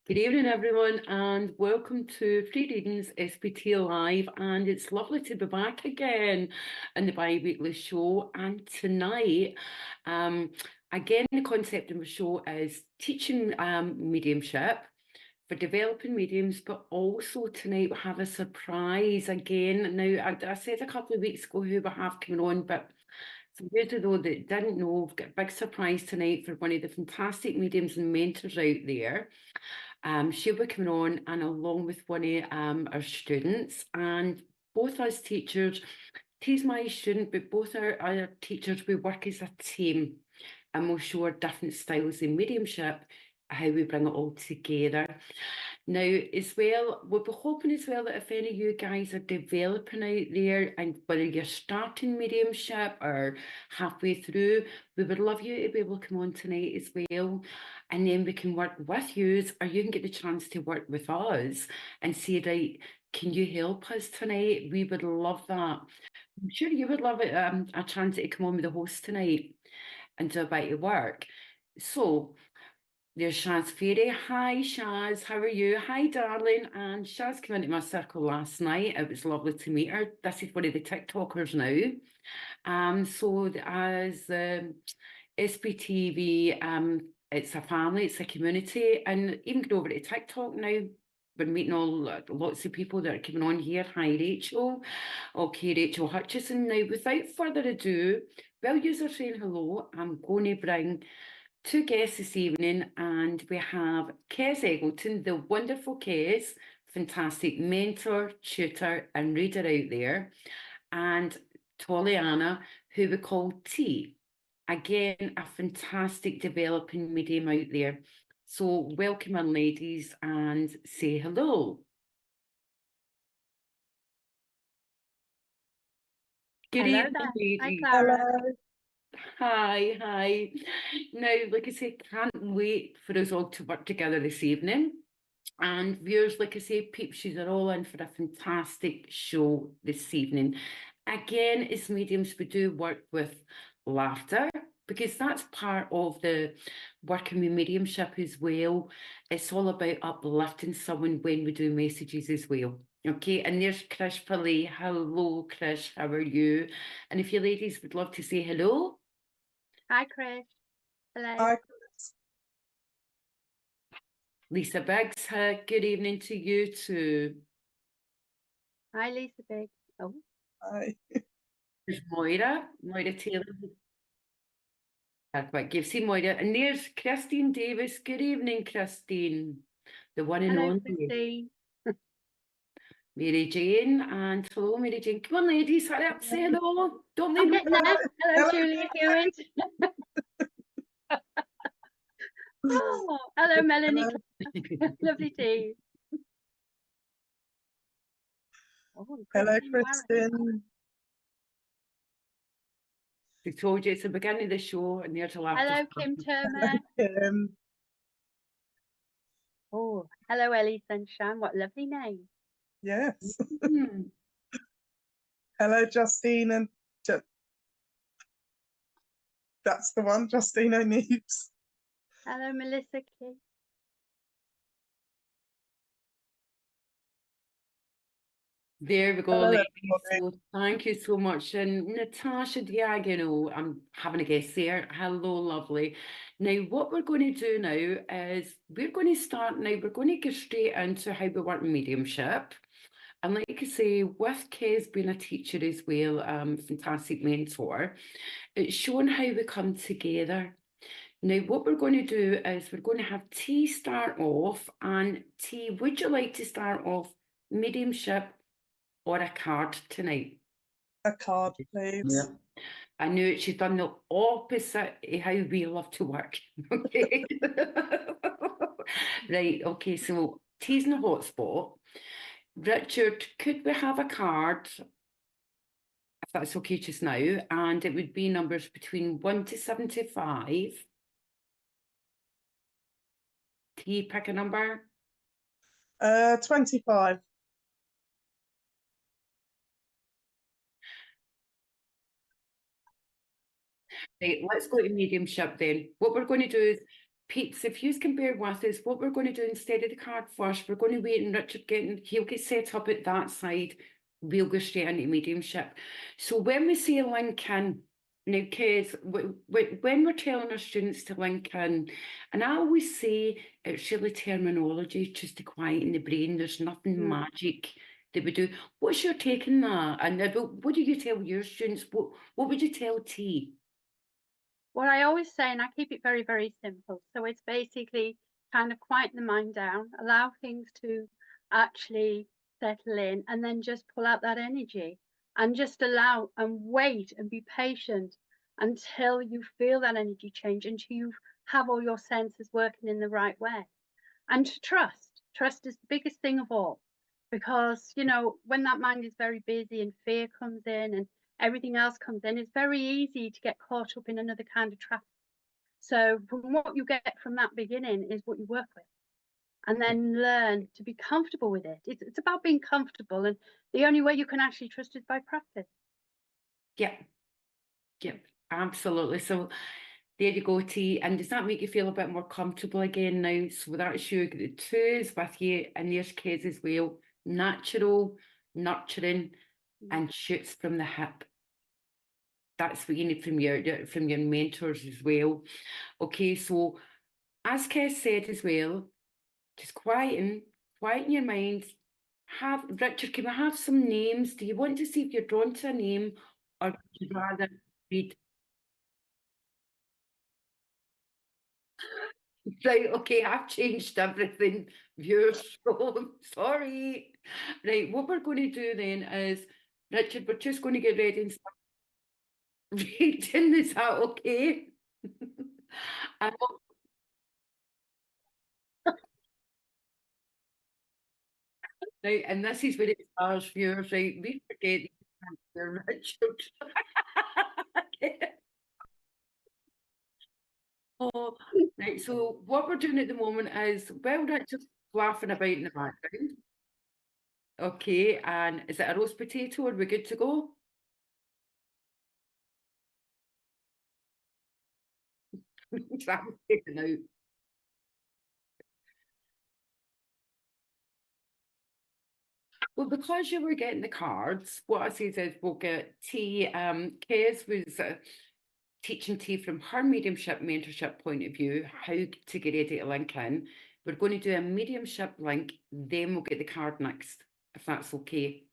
Good evening, everyone, and welcome to Free Readings SPT Live. And it's lovely to be back again in the bi-weekly show. And tonight, again, the concept of the show is teaching mediumship for developing mediums, but also tonight we have a surprise again. Now, I said a couple of weeks ago who we have coming on, but for those of you that didn't know, we've got a big surprise tonight for one of the fantastic mediums and mentors out there. She'll be coming on, and along with one of our students, and both us teachers, she's my student, but both our teachers, we work as a team, and we'll show our different styles in mediumship, how we bring it all together. Now, as well, we'll be hoping as well that if any of you guys are developing out there, and whether you're starting mediumship or halfway through, we would love you to be able to come on tonight as well. And then we can work with you, or you can get the chance to work with us and say, right, can you help us tonight? We would love that. I'm sure you would love it, a chance to come on with the host tonight and do a bit of work. So, there's Shaz Fairy. Hi, Shaz. How are you? Hi, darling. And Shaz came into my circle last night. It was lovely to meet her. This is one of the TikTokers now. So as SPTV, it's a family, it's a community, and even go over to TikTok now. We're meeting lots of people that are coming on here. Hi, Rachel. Okay, Rachel Hutchison. Now, without further ado, while you're saying hello, I'm going to bring two guests this evening, and we have Kes Eggleton, the wonderful Kes, fantastic mentor, tutor, and reader out there, and Toliana, who we call T. Again, a fantastic developing medium out there. So welcome in, ladies, and say hello. Good Hello evening, there. ladies. Hi, Clara. Hello. Hi. Now, like I say, can't wait for us all to work together this evening. And viewers, like I say, peeps, you are all in for a fantastic show this evening. Again, as mediums, we do work with laughter, because that's part of the working with mediumship as well. It's all about uplifting someone when we do messages as well. Okay, and there's Krish Pillay. Hello, Krish, how are you? And if you ladies would love to say hello. Hi, Chris. Hello. Hi. Lisa Biggs, good evening to you too. Hi, Lisa Biggs. Oh. Hi. There's Moira Taylor. Quite give see Moira. And there's Christine Davis. Good evening, Christine. The one and Hello, only. Christine. Mary Jane, and hello, Mary Jane. Come on, ladies, hurry up, say hello. Don't leave I'm me. getting there. Hello, Julia Hewitt. Oh, hello, Melanie. Lovely tea. Oh, Hello, Kristen. I told you it's the beginning of the show, and there's a laugh. Hello, Kim Turner. Kim. Oh, hello, Ellie Sunshine. What a lovely name. Yes. Hello, Justine and that's the one, Justine O'Neves. Hello, Melissa Key. There we go, Hello, ladies. everybody. So thank you so much. And Natasha Diagano, I'm having a guess there. Hello, lovely. Now, what we're going to do now is we're going to start now, we're going to get straight into how we work in mediumship. And like I say, with Kes being a teacher as well, fantastic mentor, it's showing how we come together. Now, what we're going to do is we're going to have T start off. And T, would you like to start off mediumship or a card tonight? A card, please. Yeah. I knew it. She's done the opposite of how we love to work. Okay. Right. Okay. So T's in the hotspot. Richard, could we have a card, if that's okay just now? And it would be numbers between 1 to 75. T, pick a number. 25. Right, let's go to mediumship then. What we're going to do is peeps, if you can bear with us, what we're going to do instead of the card first, we're going to wait and Richard he'll get set up at that side. We'll go straight into mediumship. So when we say link in, now, kids, when we're telling our students to link in, and I always say it's really terminology just to quieten the brain. There's nothing magic that we do. What's your take on that? And what do you tell your students? What would you tell T? What I always say, and I keep it very, very simple. So it's basically kind of quieten the mind down, allow things to actually settle in, and then just pull out that energy and just allow and wait and be patient until you feel that energy change, until you have all your senses working in the right way. And to trust. Trust is the biggest thing of all. Because, you know, when that mind is very busy and fear comes in and everything else comes in, it's very easy to get caught up in another kind of trap. So from what you get from that beginning is what you work with. And then learn to be comfortable with it. It's about being comfortable. And the only way you can actually trust is by practice. Yep. Yep, absolutely. So there you go, T. And does that make you feel a bit more comfortable again now? So that's you, the twos with you, and there's kids as well. Natural, nurturing, and shoots from the hip. That's what you need from your mentors as well. Okay, so as Kes said as well, just quieten your mind. Richard, can we have some names? Do you want to see if you're drawn to a name, or would you rather read? Right, okay, I've changed everything, viewers, so I'm sorry. Right, what we're going to do then is, Richard, we're just going to get ready and start reading. Is that okay? And right, and this is where it starts, viewers, right? We forget you can't hear Richard. Oh, right, so what we're doing at the moment is, well, Richard's laughing about in the background. Okay, and is it a roast potato? Are we good to go? I'm taking out. Well, because you were getting the cards, what I said is we'll get T. Kez was teaching T from her mediumship mentorship point of view, how to get ready to link in. We're going to do a mediumship link, then we'll get the card next, if that's okay.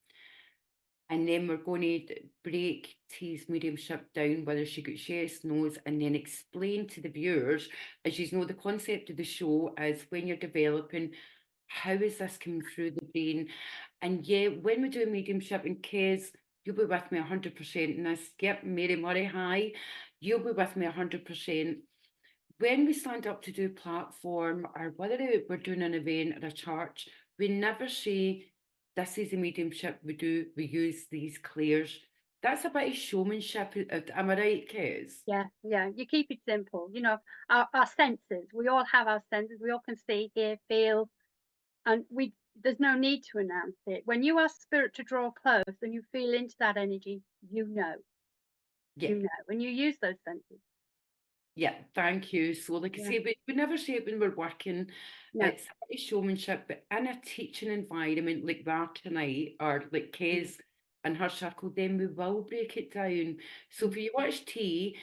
And then we're going to break T's mediumship down, whether she gets yes, no's, and then explain to the viewers, as you know, the concept of the show is when you're developing, how is this coming through the brain? And yeah, when we do a mediumship, and Kez, you'll be with me 100% in this. Yep, Mary Murray, hi. You'll be with me 100%. When we stand up to do platform, or whether we're doing an event or a church, we never say, this is a mediumship we do, we use these clairs. That's a bit of showmanship. Am I right, Kez? Yeah, you keep it simple. You know, our senses, we all have our senses. We all can see, hear, feel, and there's no need to announce it. When you ask spirit to draw close and you feel into that energy, you know. Yeah. You know, when you use those senses. Yeah, thank you. So like I say, we never say it when we're working. No. It's a showmanship, but in a teaching environment like that tonight, or like Kez and her circle, then we will break it down. So if you watch T's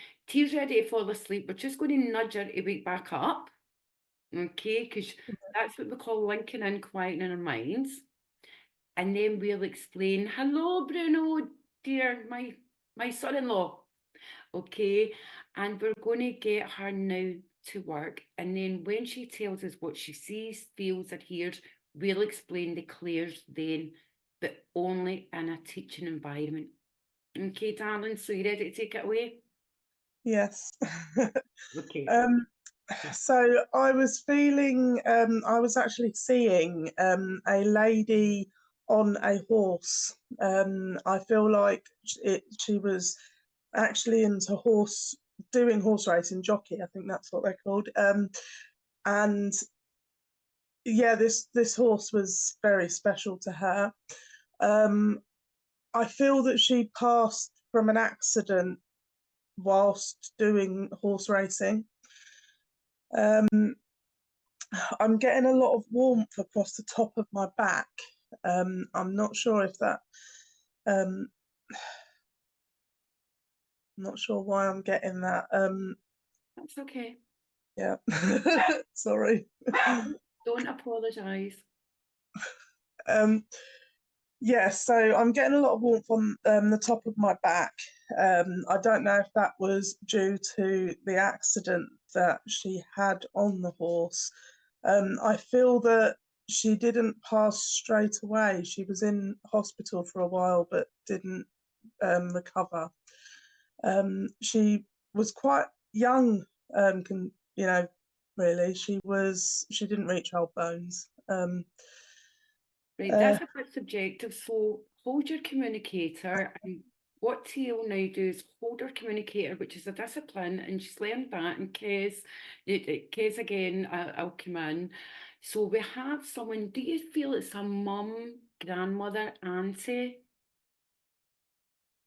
ready to fall asleep, we're just going to nudge her to wake back up. Okay, because that's what we call linking in, quietening our minds. And then we'll explain, hello, Bruno, dear, my son-in-law. Okay, and we're going to get her now to work. And then when she tells us what she sees, feels, or hears, we'll explain the clairs then, but only in a teaching environment. Okay, darling, so you ready to take it away? Yes. Okay. So I was feeling, I was actually seeing a lady on a horse. I feel like she was actually into doing horse racing, jockey, I think that's what they're called. And yeah, this horse was very special to her. I feel that she passed from an accident whilst doing horse racing. I'm getting a lot of warmth across the top of my back. I'm not sure if that. I'm not sure why I'm getting that. That's okay. Yeah. Sorry. Don't apologise. Yeah, so I'm getting a lot of warmth on the top of my back. I don't know if that was due to the accident that she had on the horse. I feel that she didn't pass straight away. She was in hospital for a while but didn't recover. She was quite young, really. She didn't reach old bones. Right, that's a bit subjective. So hold your communicator, and what Teal now do is hold her communicator, which is a discipline, and she's learned that. In case, again, I'll come in. So we have someone. Do you feel it's a mum, grandmother, auntie,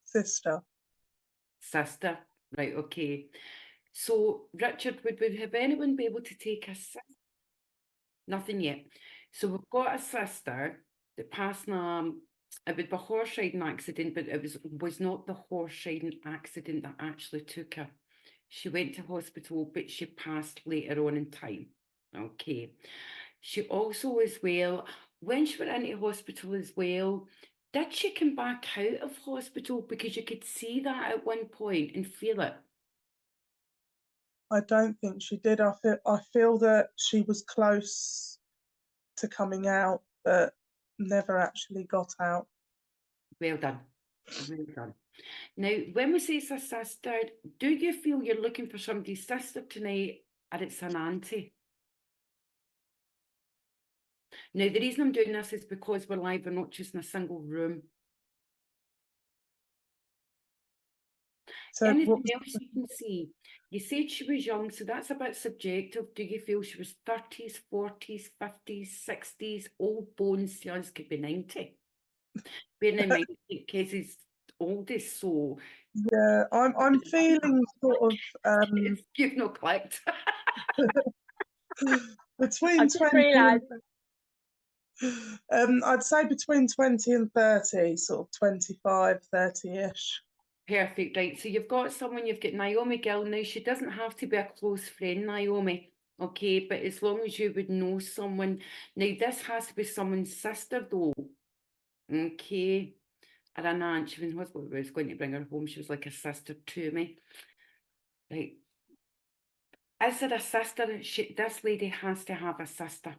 Sister. sister? Right, okay. So Richard, would we have anyone be able to take a sister? Nothing yet. So we've got a sister that passed it would be a horse riding accident, but it was not the horse riding accident that actually took her. She went to hospital, but she passed later on in time. Okay. She also as well, when she went into hospital as well, did she come back out of hospital? Because you could see that at one point and feel it. I don't think she did. I feel that she was close to coming out, but never actually got out. Well done. Well done. Now, when we say it's a sister, do you feel you're looking for somebody's sister tonight, or it's an auntie? Now, the reason I'm doing this is because we're live, we're not just in a single room. So Anything else you can see? You said she was young, so that's a bit subjective. Do you feel she was 30s, 40s, 50s, 60s? Old bones to us could be 90. Bearing in mind, Kezzy's oldest, so yeah, I'm feeling sort of you've not clicked. between I've just 20 realised. I'd say between 20 and 30, sort of 25, 30-ish. Perfect, right. So you've got someone, you've got Naomi Gill. Now, she doesn't have to be a close friend, Naomi, okay? But as long as you would know someone. Now, this has to be someone's sister, though, okay? Or an aunt. She was in hospital. I was going to bring her home. She was like a sister to me. Right. Is there a sister? This lady has to have a sister.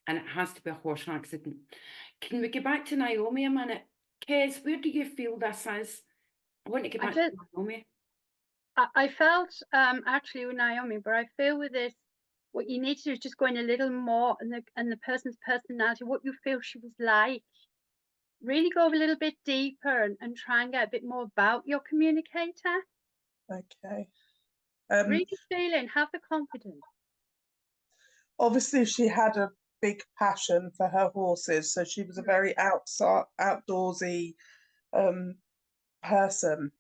And it has to be a horse accident. Can we get back to Naomi a minute? Kez, where do you feel this is? I want to get back to Naomi. I felt actually with Naomi, but I feel with this, what you need to do is just go in a little more and the person's personality, what you feel she was like. Really go a little bit deeper and try and get a bit more about your communicator. Okay. Really feeling, have the confidence. Obviously, she had a big passion for her horses, so she was a very outdoorsy person.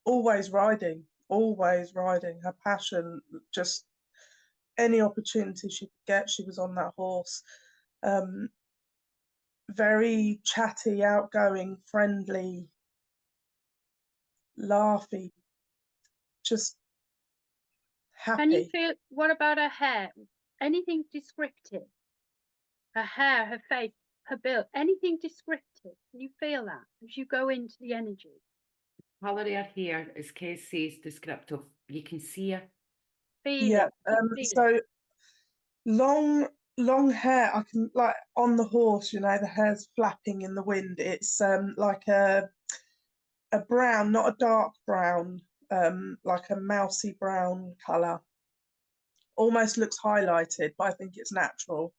Always riding. Her passion, just any opportunity she could get, she was on that horse. Very chatty, outgoing, friendly, laughy, just happy. Can you feel, what about her hair? Anything descriptive? Her hair, her face, her build, anything descriptive? Can you feel that as you go into the energy? Colour her hair, as Kez says, descriptive. You can see her. Feel Yeah. it. So long hair. I can, like, on the horse, the hair's flapping in the wind. It's like a brown, not a dark brown, like a mousy brown colour. Almost looks highlighted, but I think it's natural.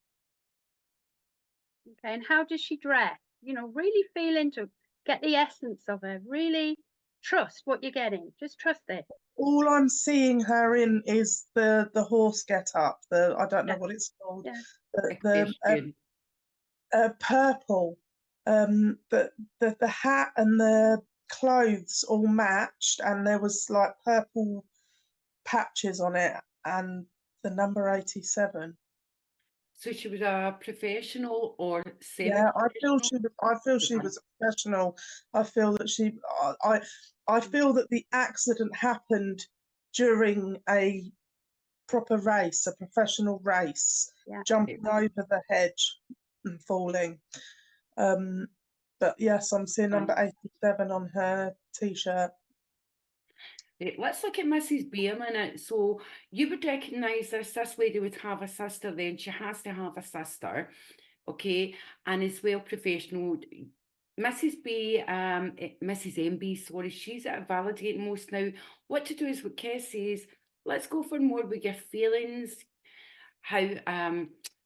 Okay, and how does she dress? Really feel into, get the essence of her. Really trust what you're getting. Just trust it. All I'm seeing her in is the horse get up. I don't know what it's called. Yeah. The purple. The hat and the clothes all matched, and there was like purple patches on it and the number 87. So she was a professional or Yeah, I feel semi-professional? she was a professional. I feel that I feel that the accident happened during a proper race, a professional race, Yeah. jumping over the hedge and falling. But yes, I'm seeing number 87 on her t-shirt. Let's look at Mrs. B a minute. So you would recognise this lady would have a sister then. She has to have a sister, okay? And as well professional. Mrs. B, Mrs. MB, sorry, she's at a validating most now. What to do is what Kes says, let's go for more with your feelings, how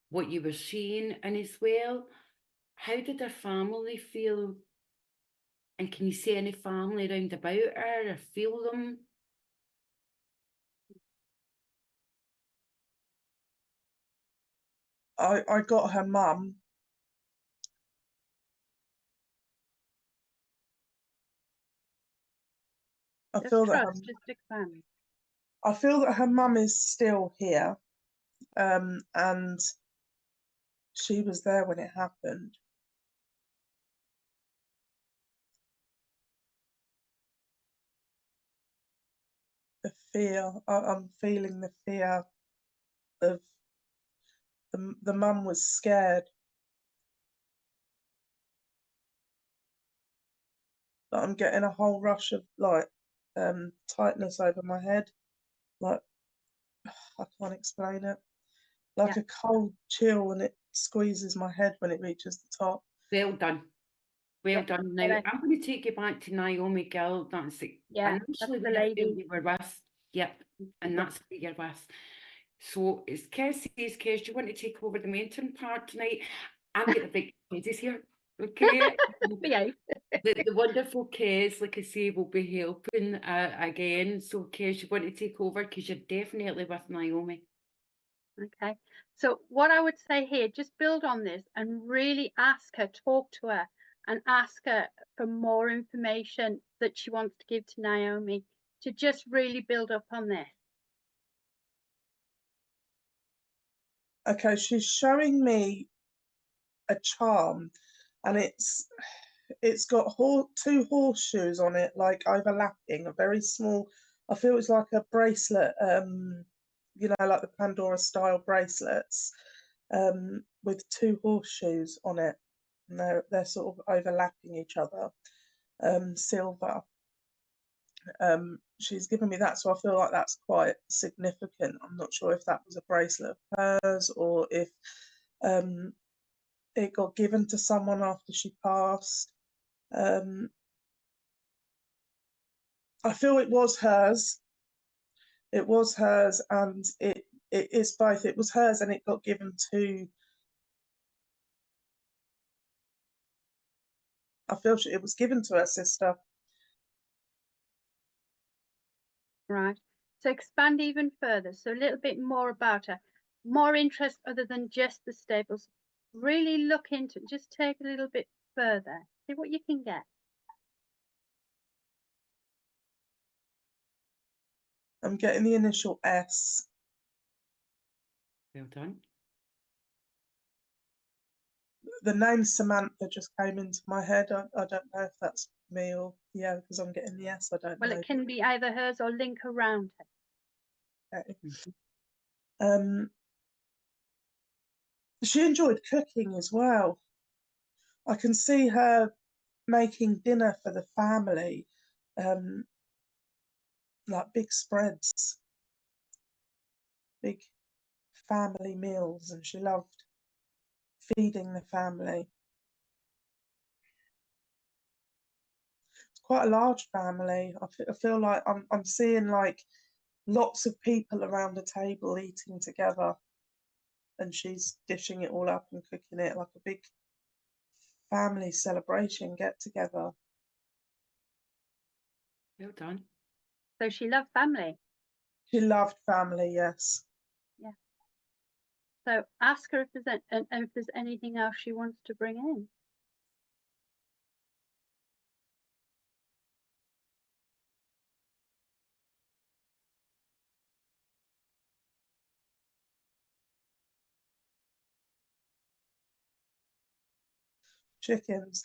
what you were seeing, and as well, how did her family feel? And can you see any family around about her or feel them? I got her mum. I Just feel that trust, just expand. I feel that her mum is still here, and she was there when it happened. The fear, I'm feeling the fear of the mum was scared. But I'm getting a whole rush of like tightness over my head. Like I can't explain it. Like Yeah. a cold chill, and it squeezes my head when it reaches the top. Well done. Well Yeah, done. Now, correct. I'm going to take you back to Naomi Gill. That's it. Yeah, that's Initially, the we have lady. you were with. Yep. And Yeah. that's who you're with. So, as Kes says, Kes, do you want to take over the mentoring part tonight? I'm getting a big ladies here. Okay. Behave. The wonderful Kes, like I say, will be helping again. So, Kes, you want to take over because you're definitely with Naomi. Okay. So what I would say here, just build on this and really ask her, talk to her and ask her for more information that she wants to give to Naomi to just really build up on this. Okay, she's showing me a charm, and it's got two horseshoes on it, like overlapping, a very small. I feel it's like a bracelet, you know, like the Pandora style bracelets, with two horseshoes on it, and they're sort of overlapping each other, silver. She's given me that, so I feel like that's quite significant. I'm not sure if that was a bracelet of hers or if it got given to someone after she passed. I feel it was hers. It was hers, and it is both. It was hers, and it got given to. I feel it was given to her sister. Right. So expand even further. So a little bit more about her, more interest other than just the stables. Really look into it. Just take a little bit further. See what you can get. I'm getting the initial S. Well done. The name Samantha just came into my head. I don't know if that's me or yeah, because I'm getting the S. I don't Well, know. it can be either hers or link around her. Okay. She enjoyed cooking as well. I can see her making dinner for the family, like big spreads, big family meals, and she loved feeding the family. It's quite a large family. I feel like I'm seeing like lots of people around the table eating together, and she's dishing it all up and cooking it like a big family celebration get together. Well done. So she loved family. She loved family, yes. Yeah. So ask her if there's anything else she wants to bring in. chickens.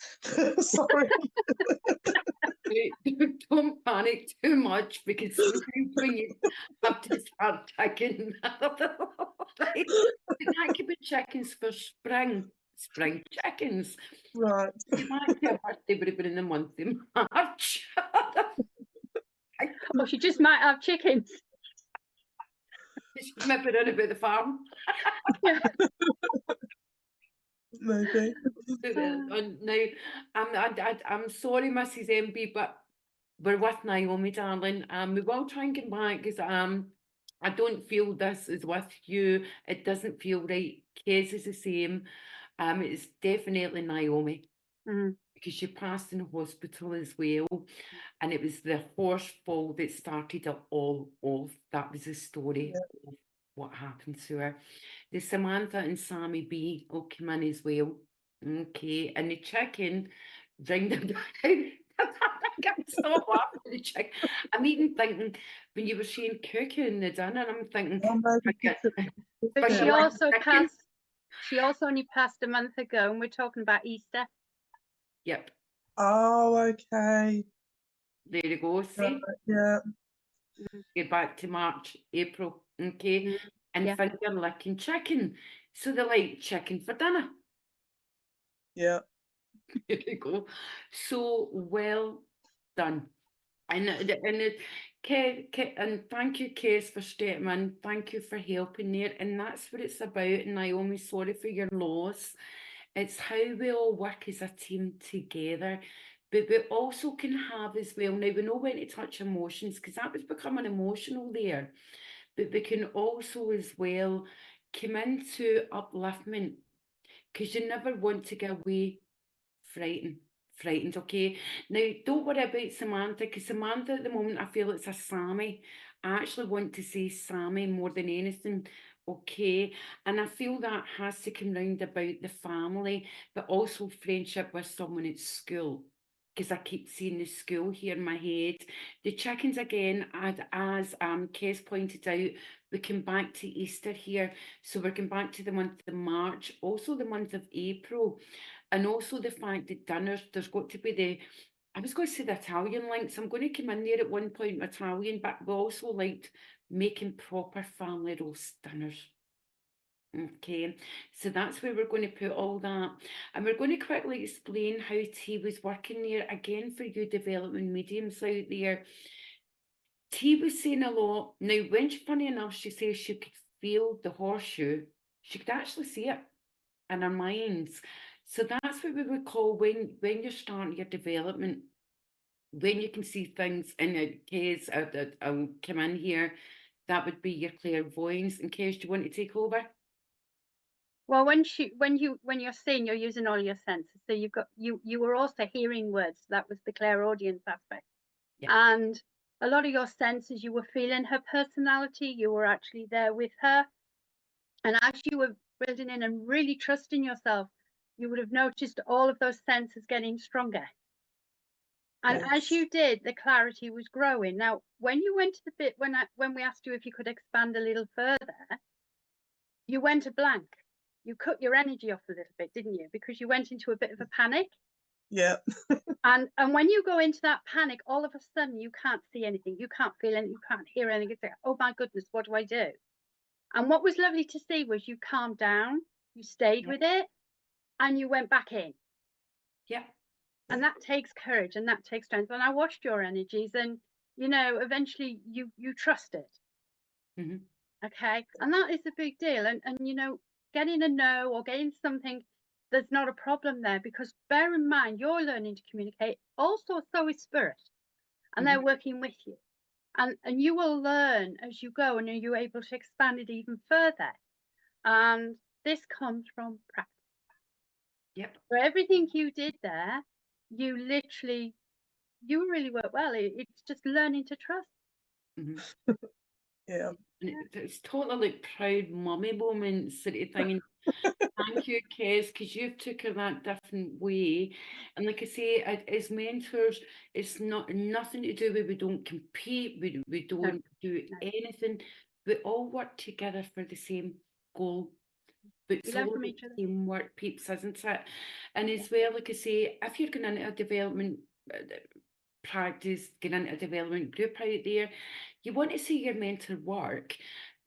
Sorry. Don't panic too much, because sometimes when you have to start checking, right, that could be chickens for spring chickens. Right. You might be a birthday would have been in the month of March. Or she just might have chickens. She's maybe run about the farm. Yeah. Maybe. And now, I'm sorry, Mrs. MB, but we're with Naomi, darling. We will try and get back, because I don't feel this is with you. It doesn't feel right. Kez is the same. It's definitely Naomi, Mm. because she passed in hospital as well, and it was the horse fall that started it all off. That was the story of what happened to her. The Samantha and Sammy B all came in as well. Okay, and the chicken ring them down. I can't stop laughing at the chicken. I'm even thinking, when you were saying cooking the dinner, I'm thinking, Oh, maybe I get- But Yeah. she also Chicken. passed. She also only passed a month ago, and we're talking about Easter. Yep, Oh, okay. there you go. See, Yeah. get back to March, April. Okay, Mm. and Yeah. finger licking chicken. So they like chicken for dinner. Yeah. There you go. So well done. And and thank you, Kes, for stepping in. Thank you for helping there. And that's what it's about. And Naomi, sorry for your loss. It's how we all work as a team together. But we also can have as well. Now, we know when to touch emotions, because that was becoming emotional there. But we can also as well come into upliftment, because you never want to get away frightened. Okay, now don't worry about Samantha, because Samantha at the moment, I feel it's a Sammy. I actually want to say Sammy more than anything. Okay, and I feel that has to come round about the family, but also friendship with someone at school, because I keep seeing the school here in my head. The chickens again, as Kes pointed out, we come back to Easter here, so we're going back to the month of March, also the month of April. And also the fact that dinners, there's got to be I was going to say the Italian links. I'm going to come in there at one point with Italian, but we also liked making proper family roast dinners. Okay, so that's where we're going to put all that. And we're going to quickly explain how T was working there. Again, for you development mediums out there, T was saying a lot. Now, when funny enough, she says she could feel the horseshoe, she could actually see it in our minds. So that's what we would call when you're starting your development, when you can see things in a case that I'll come in here, that would be your clairvoyance. In case, do you want to take over? Well, when you're seeing, you're using all your senses. So you were also hearing words. So that was the clairaudience aspect. Yeah. And a lot of your senses, you were feeling her personality. You were actually there with her. And as you were building in and really trusting yourself, you would have noticed all of those senses getting stronger. And as you did, the clarity was growing. Now, when you went to the bit when we asked you if you could expand a little further, you went a blank. You cut your energy off a little bit, didn't you? Because you went into a bit of a panic. Yeah. And when you go into that panic, all of a sudden you can't see anything, you can't feel anything, you can't hear anything. It's like, oh my goodness, what do I do? And what was lovely to see was you calmed down, you stayed with it, and you went back in. Yeah. And that takes courage and that takes strength. And I watched your energies, and eventually you trust it. Mm-hmm. Okay. And that is a big deal. And getting a no or getting something, there's not a problem there, because bear in mind, you're learning to communicate. Also, so is spirit, and they're working with you. And you will learn as you go, and you're able to expand it even further. And this comes from practice. Yep. So everything you did there, you really worked well. It's just learning to trust. Mm-hmm. Yeah. And it's totally like proud mummy moments sort of thing. Thank you, Kes, because you've took her that different way. And like I say, as mentors, it's nothing to do with, we don't compete, we don't do anything. We all work together for the same goal. But it's We learn all from about each other. teamwork, peeps, isn't it? And as well, like I say, if you're going into a development practice, getting into a development group out there, you want to see your mentor work,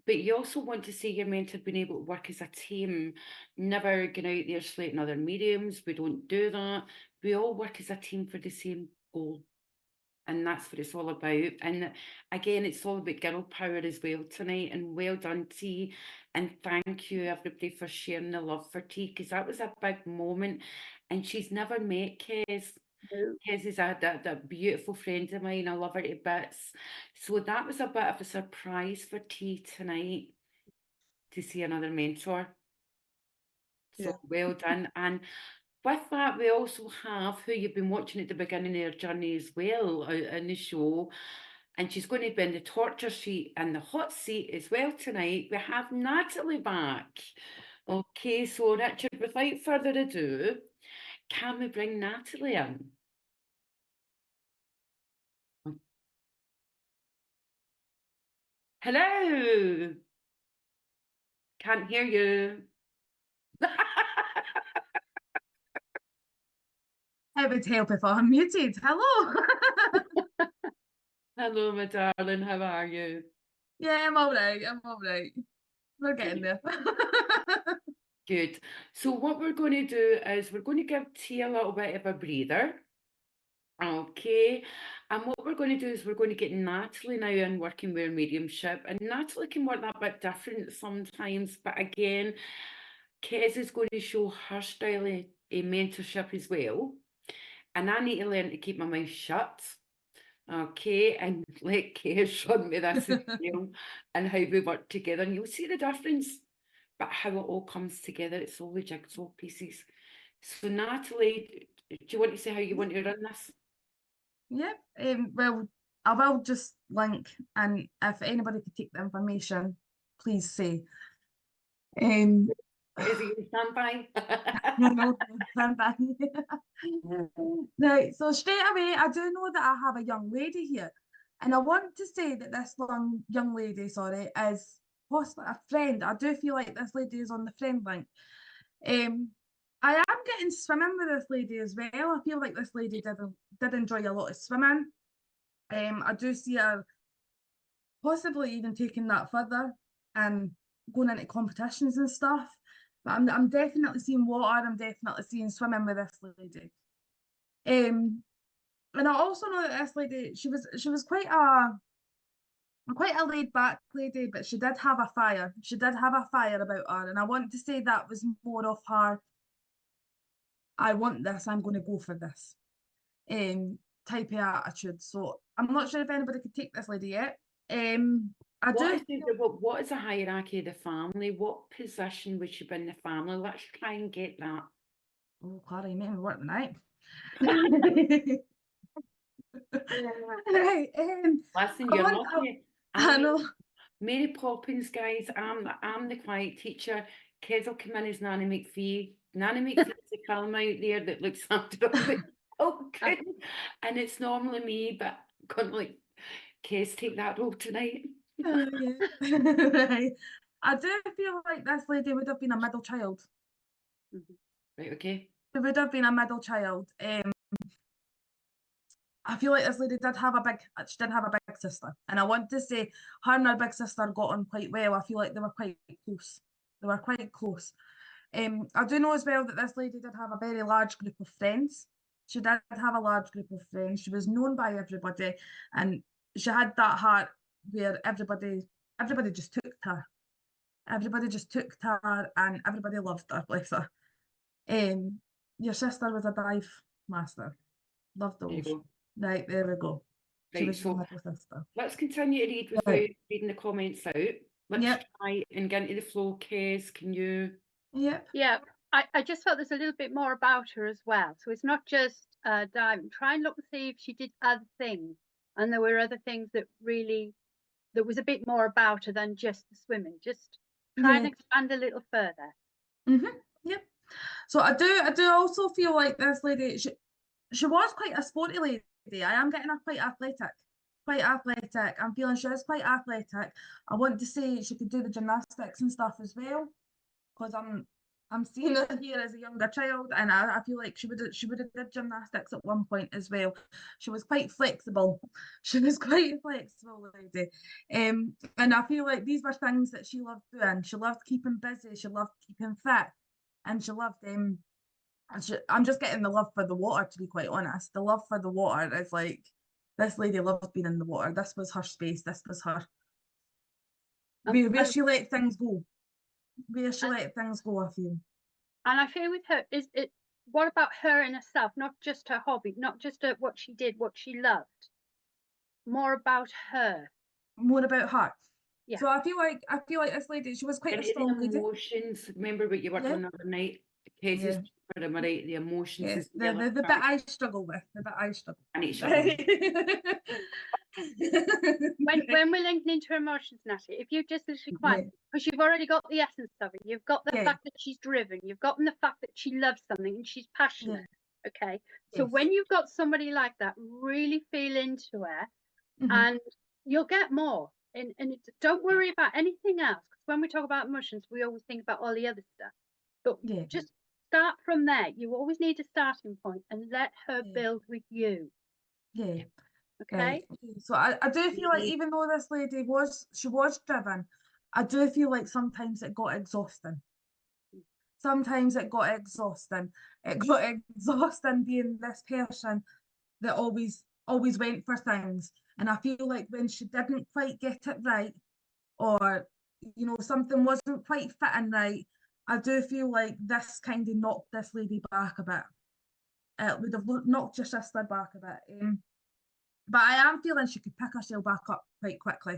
but you also want to see your mentor being able to work as a team, never going out there slating other mediums. We don't do that. We all work as a team for the same goal. And that's what it's all about. And again, it's all about girl power as well tonight. And well done, T. And thank you, everybody, for sharing the love for T, because that was a big moment. And she's never met Kez. Kez is a beautiful friend of mine. I love her to bits. So that was a bit of a surprise for T tonight to see another mentor. So Yeah. well done. And with that, we also have who you've been watching at the beginning of her journey as well in the show. And she's going to be in the torture seat and the hot seat as well tonight. We have Natalie back. Okay, so Richard, without further ado, can we bring Natalie in? Hello. Can't hear you. It would help if I'm muted. Hello. Hello, my darling. How are you? Yeah, I'm all right. I'm all right. We're getting there. Good. So what we're going to do is we're going to give T a little bit of a breather. Okay. And what we're going to do is we're going to get Natalie now in working with mediumship. And Natalie can work that bit different sometimes. But again, Kez is going to show her style of mentorship as well. And I need to learn to keep my mouth shut. Okay, and let Kez run with this as well, and how we work together. And you'll see the difference, but how it all comes together. It's all the jigsaw pieces. So Natalie, do you want to say how you want to run this? Yep. Well, I will just link, and if anybody could take the information, please say. Is it your standby? No, stand back. Right, so straight away, I do know that I have a young lady here, and I want to say that this young lady, sorry, is possibly a friend. I do feel like this lady is on the friend link. I am getting swimming with this lady as well. I feel like this lady did enjoy a lot of swimming. I do see her possibly even taking that further and going into competitions and stuff. But I'm definitely seeing water. I'm definitely seeing swimming with this lady. And I also know that this lady, she was quite a laid back lady, but she did have a fire. She did have a fire about her, and I want to say that was more of her. I want this. I'm going to go for this. Type of attitude. So I'm not sure if anybody could take this lady yet. I What do is feel what is the hierarchy of the family? What position would she be in the family? Let's try and get that. oh, Clara, you made me work tonight. Right, Listen, I you're want lucky. I know. Mary Poppins, guys. I'm the quiet teacher. Kids will come in as Nanny McPhee. Nanny McPhee is the film out there that looks after all the children, and it's normally me, but I'm going to like Kids take that role tonight. Yeah. Right. I do feel like this lady would have been a middle child. Right, okay. She would have been a middle child. I feel like this lady did have she did have a big sister. And I want to say her and her big sister got on quite well. I feel like they were quite close. They were quite close. I do know as well that this lady did have a very large group of friends. She did have a large group of friends. She was known by everybody, and she had that heart where everybody just took to her. Everybody just took to her, and everybody loved her. Bless her. Your sister was a dive master. Loved the There you ocean. go. Right, there we go. She Right, was your so middle sister. let's continue to read without Right. reading the comments out. Let's Yep. try and get into the flow. Kez, can you? Yep. Yeah, I just felt there's a little bit more about her as well. So it's not just diving. Try and look and see if she did other things. And there were other things that was a bit more about her than just the swimming. Just try and Yeah. expand a little further. Yep. So I do also feel like this lady, she was quite a sporty lady. I am getting her quite athletic. Quite athletic. I'm feeling she is quite athletic. I want to say she could do the gymnastics and stuff as well. because I'm seeing her here as a younger child, and I feel like she would have did gymnastics at one point as well. She was quite flexible. She was quite a flexible lady. And I feel like these were things that she loved doing. She loved keeping busy, she loved keeping fit, and she loved I'm just getting the love for the water, to be quite honest. The love for the water is like, this lady loved being in the water. This was her space, this was her where And she let things go. Where she let things go, I feel. And I feel with her, is it, what about her in herself, not just her hobby, not just what she did, what she loved, more about her. More about her. Yeah. So I feel like this lady, she was quite a Into the strong lady. emotions. Remember what you were Yeah. doing the other night? Kezzy's Yeah. am I right? The emotions Yeah. is The bit I struggle with. The bit I struggle. and it's your When we're linking into her emotions, Natalie, if you just literally quiet, because you've already got the essence of it, you've got the fact that she's driven, you've got the fact that she loves something and she's passionate. Okay, so Yes. when you've got somebody like that, really feel into her, and you'll get more. And don't worry about anything else, because when we talk about emotions, we always think about all the other stuff. But just start from there. You always need a starting point, and let her build with you. Yeah. Okay. So I do feel like, even though this lady was driven, I do feel like sometimes it got exhausting. Sometimes it got exhausting. It got exhausting being this person that always went for things. And I feel like when she didn't quite get it right, or something wasn't quite fitting right, I do feel like this kind of knocked this lady back a bit. It would have knocked your sister back a bit. But I am feeling she could pick herself back up quite quickly.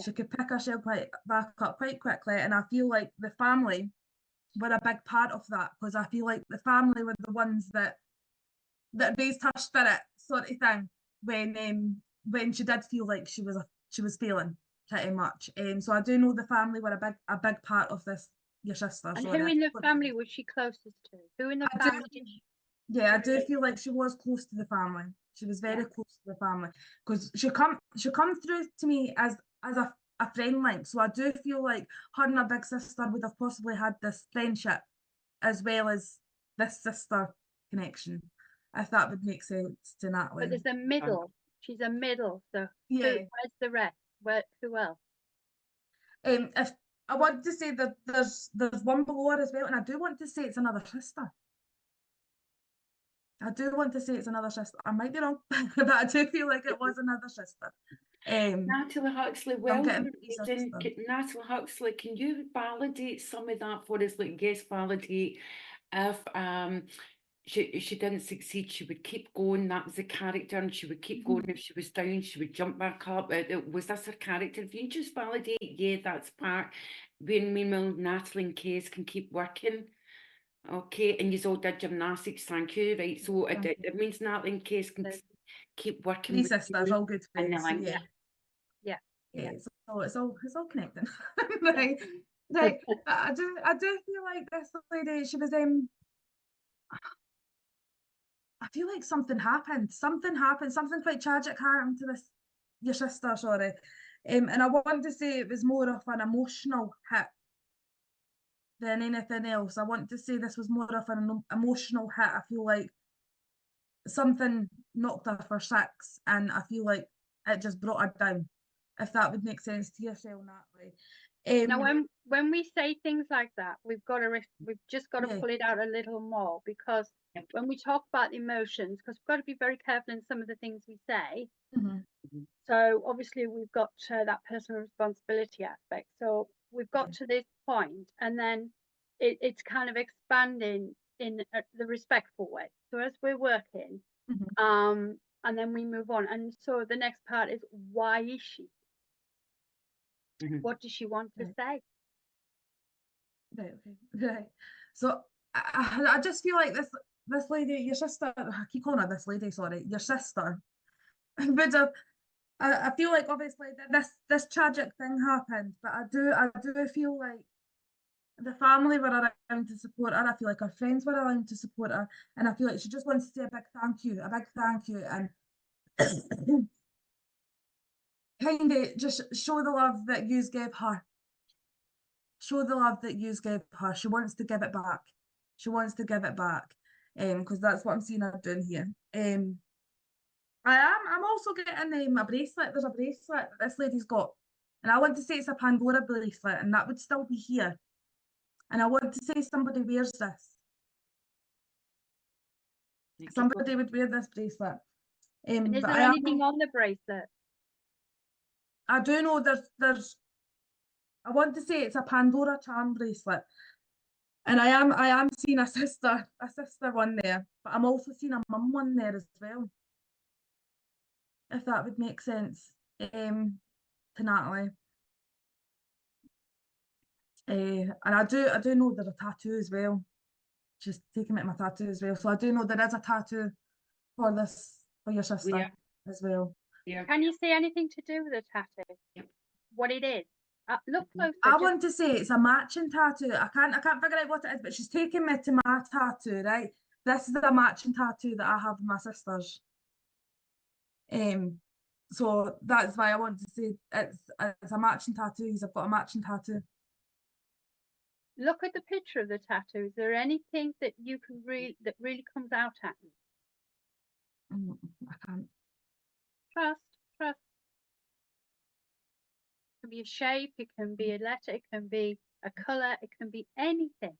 She could pick herself back up quite quickly, and I feel like the family were a big part of that, because I feel like the family were the ones that raised her spirit, sort of thing, when she did feel like she was failing pretty much. So I do know the family were a big part of this. Your sister. And who in the family was she closest to? Who in the family did she? Yeah, I do feel like she was close to the family. She was very close to the family, because she come through to me as a friend link. So I do feel like her and her big sister would have possibly had this friendship as well as this sister connection, if that would make sense to Natalie. But there's a middle. She's a middle. So where's the rest? Who else? If I want to say that there's one below her as well, and I do want to say it's another sister. I do want to say it's another sister. I might be wrong, but I do feel like it was another sister. Natalie Huxley, Natalie Huxley, can you validate some of that for us? Like, yes, validate if she didn't succeed, she would keep going. That was the character, and she would keep going. If she was down, she would jump back up. Was this her character? If you just validate, yeah, that's part. Meanwhile, Natalie and Kez can keep working. Okay, and you all did gymnastics, thank you. Right, so it means Natalie and Kez can keep working. These sisters, all good friends. Yeah. So it's all connecting. Right. I do feel like this lady, she was I feel like something happened. Something quite tragic happened to your sister, sorry. And I want to say it was more of an emotional hit than anything else. I want to say this was more of an emotional hit. I feel like something knocked her for six, and I feel like it just brought her down, if that would make sense to yourself, Natalie. Now, when we say things like that, we've just got to pull it out a little more, because when we talk about emotions, because we've got to be very careful in some of the things we say. So obviously we've got that personal responsibility aspect. So we've got to this point, and then it's kind of expanding in the respectful way. So as we're working, and then we move on. And so the next part is, why is she? What does she want to say? Right. So I just feel like this lady, your sister, I keep calling her this lady, sorry, your sister would have. I feel like obviously this tragic thing happened, but I do feel like the family were around to support her. I feel like her friends were around to support her, and I feel like she just wants to say a big thank you, and kind of just show the love that you gave her. show the love that you gave her. She wants to give it back. She wants to give it back. Because that's what I'm seeing her doing here. I'm also getting a bracelet. There's a bracelet that this lady's got. And I want to say it's a Pandora bracelet, and that would still be here. And I want to say somebody wears this. Somebody would wear this bracelet. And is but there anything on the bracelet? I do know there's I want to say it's a Pandora charm bracelet. And I am seeing a sister one there, but I'm also seeing a mum one there as well. If that would make sense. To Natalie. And I do know there's a tattoo as well. She's taking me to my tattoo as well. So I do know there is a tattoo for your sister as well. Yeah. Can you say anything to do with the tattoo? Yep. What it is? Look closer. I want to say it's a matching tattoo. I can't figure out what it is, but she's taking me to my tattoo, right? This is a matching tattoo that I have with my sisters. So that's why I want to say it's a matching tattoo. I've got a matching tattoo. Look at the picture of the tattoo. Is there anything that you can really comes out at you? I can't. Trust. It can be a shape, it can be a letter, it can be a colour, it can be anything.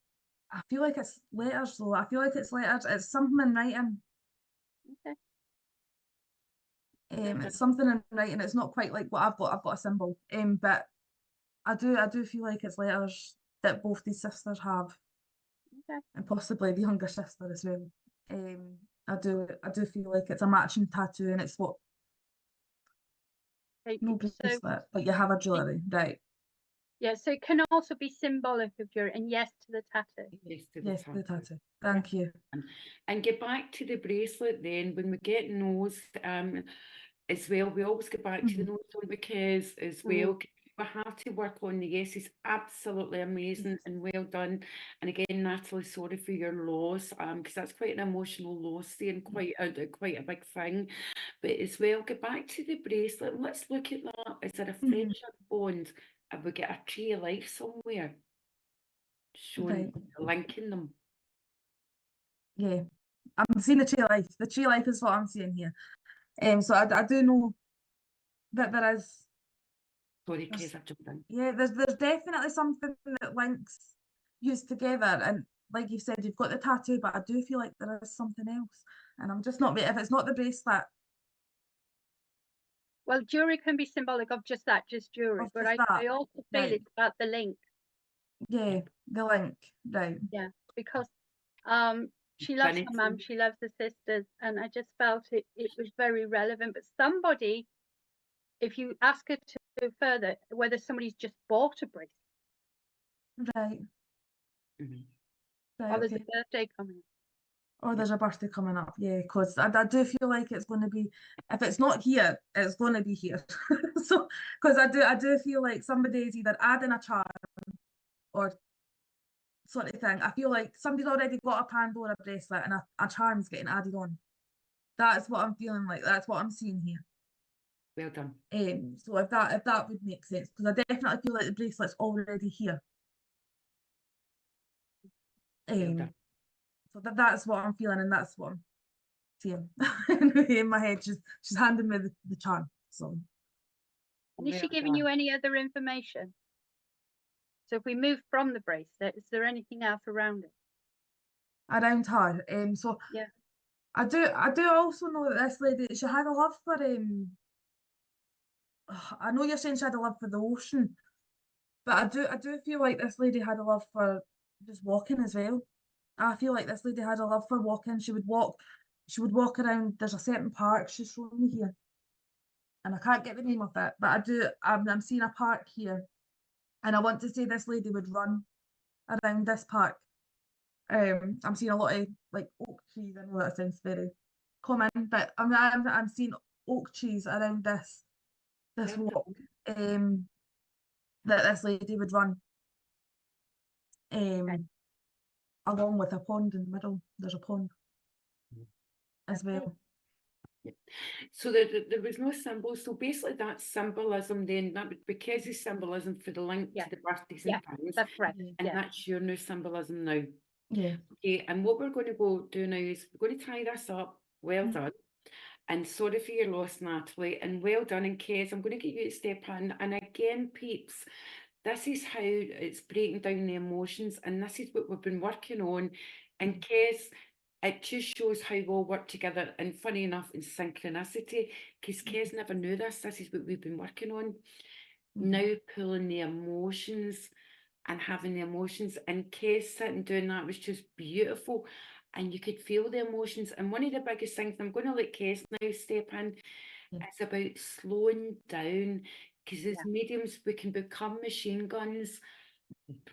I feel like it's letters though. I feel like it's letters. It's something in writing. Okay. It's something in writing. It's not quite like what I've got. I've got a symbol. But I do feel like it's letters that both these sisters have. Okay. And possibly the younger sister as well. I do feel like it's a matching tattoo, and it's what no bracelet, but you have a jewellery, right? Yeah, so it can also be symbolic of your and yes to the tattoo. Yes to the tattoo. Thank you. And get back to the bracelet then, when we get nose as well, we always get back to the nose one because as well, we have to work on the yes is absolutely amazing and well done. And again, Natalie, sorry for your loss, because that's quite an emotional loss there and quite a big thing. But as well, get back to the bracelet. Let's look at that. Is there a friendship bond? Have we got a tree of life somewhere showing linking them? Yeah, I'm seeing the tree of life. The tree of life is what I'm seeing here. So I do know that there is. Sorry, Kez, I've jumped in. Yeah, there's definitely something that links you together, and like you said, you've got the tattoo, but I do feel like there is something else, and I'm just not. If it's not the bracelet. Well, jewelry can be symbolic of just jewelry, but I also feel it's about the link. Yeah, the link, right. Yeah, because she loves her mum, she loves her sisters, and I just felt it was very relevant. But somebody, if you ask her to go further, whether somebody's just bought a bracelet. Right. Or there's a birthday coming up. Or there's a birthday coming up, yeah, because I do feel like it's going to be, if it's not here, it's going to be here. So, because I do feel like somebody's either adding a charm or sort of thing. I feel like somebody's already got a Pandora bracelet and a charm's getting added on. That's what I'm feeling like. That's what I'm seeing here. Well done. So if that would make sense, because I definitely feel like the bracelet's already here. So that's what I'm feeling, and that's what I'm seeing. In my head, she's handing me the charm. So. And is she giving you any other information? So if we move from the bracelet, is there anything else around it? Around her. So yeah. I do also know that this lady, she had a love for I know you're saying she had a love for the ocean, but I do feel like this lady had a love for just walking as well. I feel like this lady had a love for walking. She would walk around. There's a certain park she's showing me here, and I can't get the name of it, but I'm seeing a park here, and I want to say this lady would run around this park. I'm seeing a lot of like oak trees. I know that sounds very common, but I'm seeing oak trees around this walk. That this lady would run. Along with a pond in the middle. There's a pond as well. So there was no symbol. So basically that symbolism then, that would be Kez's symbolism for the link Yeah. to the birthdays Yeah. and things. That's correct. Yeah. And Yeah. that's your new symbolism now. Yeah. Okay, and what we're going to go do now is we're going to tie this up. Well done. And sorry for your loss, Natalie. And well done. And Kez, I'm going to get you to step in. And again, peeps, this is how it's breaking down the emotions. And this is what we've been working on. And Kez, it just shows how we all work together. And funny enough, in synchronicity, because Kez never knew this. This is what we've been working on. Now pulling the emotions and having the emotions, and Kez sitting doing that was just beautiful, and you could feel the emotions. And one of the biggest things, I'm going to let Kez now step in, it's about slowing down, because as mediums we can become machine guns.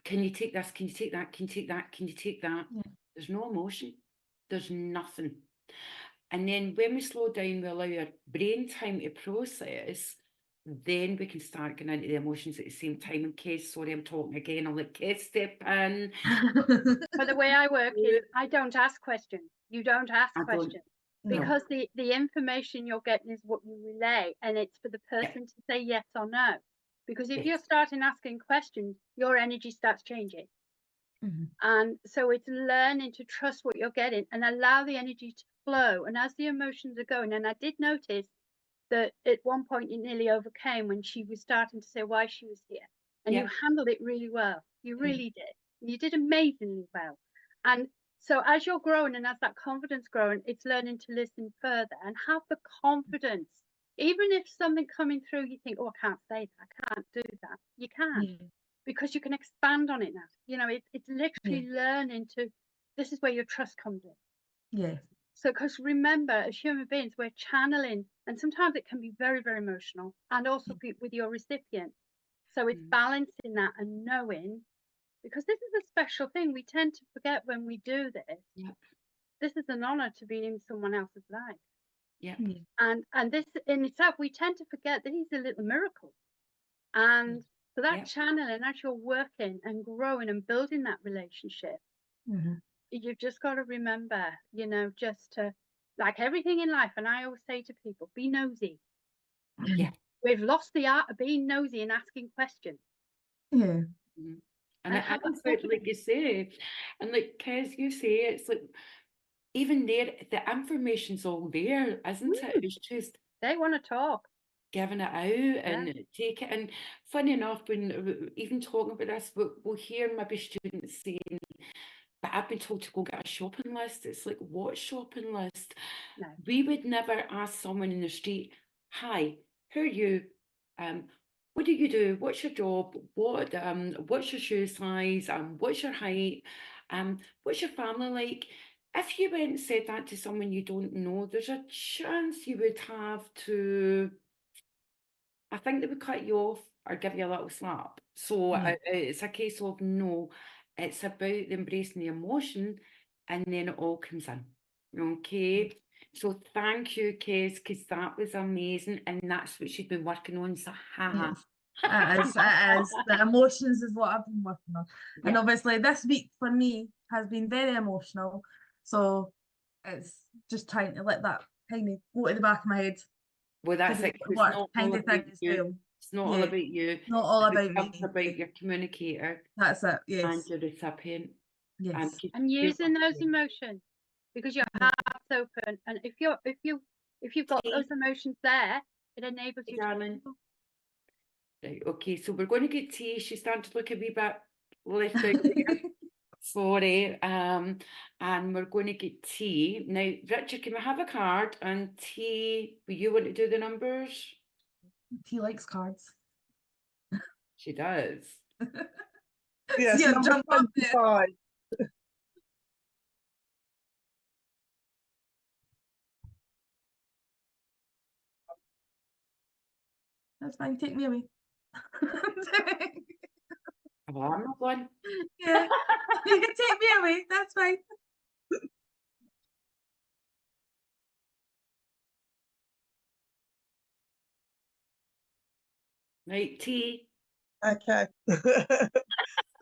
Can you take this? Can you take that? Can you take that? Can you take that? There's no emotion, there's nothing. And then when we slow down, we allow our brain time to process, then we can start getting into the emotions at the same time. In case, sorry, I'm talking again, I'll let Kate step in. But the way I work is I don't ask questions. You don't ask I don't. questions. Because the information you're getting is what you relay, and it's for the person to say yes or no. Because if you're starting asking questions, your energy starts changing. And so it's learning to trust what you're getting and allow the energy to flow. And as the emotions are going, and I did notice that at one point it nearly overcame when she was starting to say why she was here. And you handled it really well. You really did. You did amazingly well. And so as you're growing and as that confidence growing, it's learning to listen further and have the confidence. Even if something coming through, you think, oh, I can't say that, I can't do that. You can, because you can expand on it now. You know, it's literally learning to, this is where your trust comes in. Yeah. So, because remember, as human beings, we're channeling, and sometimes it can be very, very emotional, and also with your recipient. So it's balancing that and knowing, because this is a special thing. We tend to forget when we do this. This is an honor to be in someone else's life. And this in itself, we tend to forget that he's a little miracle. And so that channeling, as you're working and growing and building that relationship, you've just got to remember, you know, just to, like everything in life, and I always say to people, be nosy. We've lost the art of being nosy and asking questions. And it's like you say, and like Kez, you say, it's like even there, the information's all there, isn't it? It's just they want to talk, giving it out and take it. And funny enough, when even talking about this, we'll hear maybe students saying, but I've been told to go get a shopping list. It's like, what shopping list? No. We would never ask someone in the street, hi, who are you? What do you do? What's your job? What's your shoe size? What's your height? What's your family like? If you went and said that to someone you don't know, there's a chance you would have to, I think they would cut you off or give you a little slap. So it's a case of no, it's about embracing the emotion, and then it all comes in. Okay. So thank you, Kez, because that was amazing, and that's what she's been working on. So It is. The emotions is what I've been working on. And obviously this week for me has been very emotional. So it's just trying to let that kind of go to the back of my head. Well, that's it. It's not all about you. It's not all about you. Not all about me. It's about your communicator. That's it. Yes. And your recipient. Yes. And using those emotions, because your heart's open, and if you've got those emotions there, it enables you darling. Right, okay, so we're going to get tea. She's starting to look a wee bit left out there. Sorry. And we're going to get tea. Now, Richard, can we have a card? And T, will you want to do the numbers? T likes cards. She does. Yes, Yeah, number jump up 25. That's fine. Take me away. Oh, I'm not one. Yeah, you can take me away. That's fine. Right, T. Okay.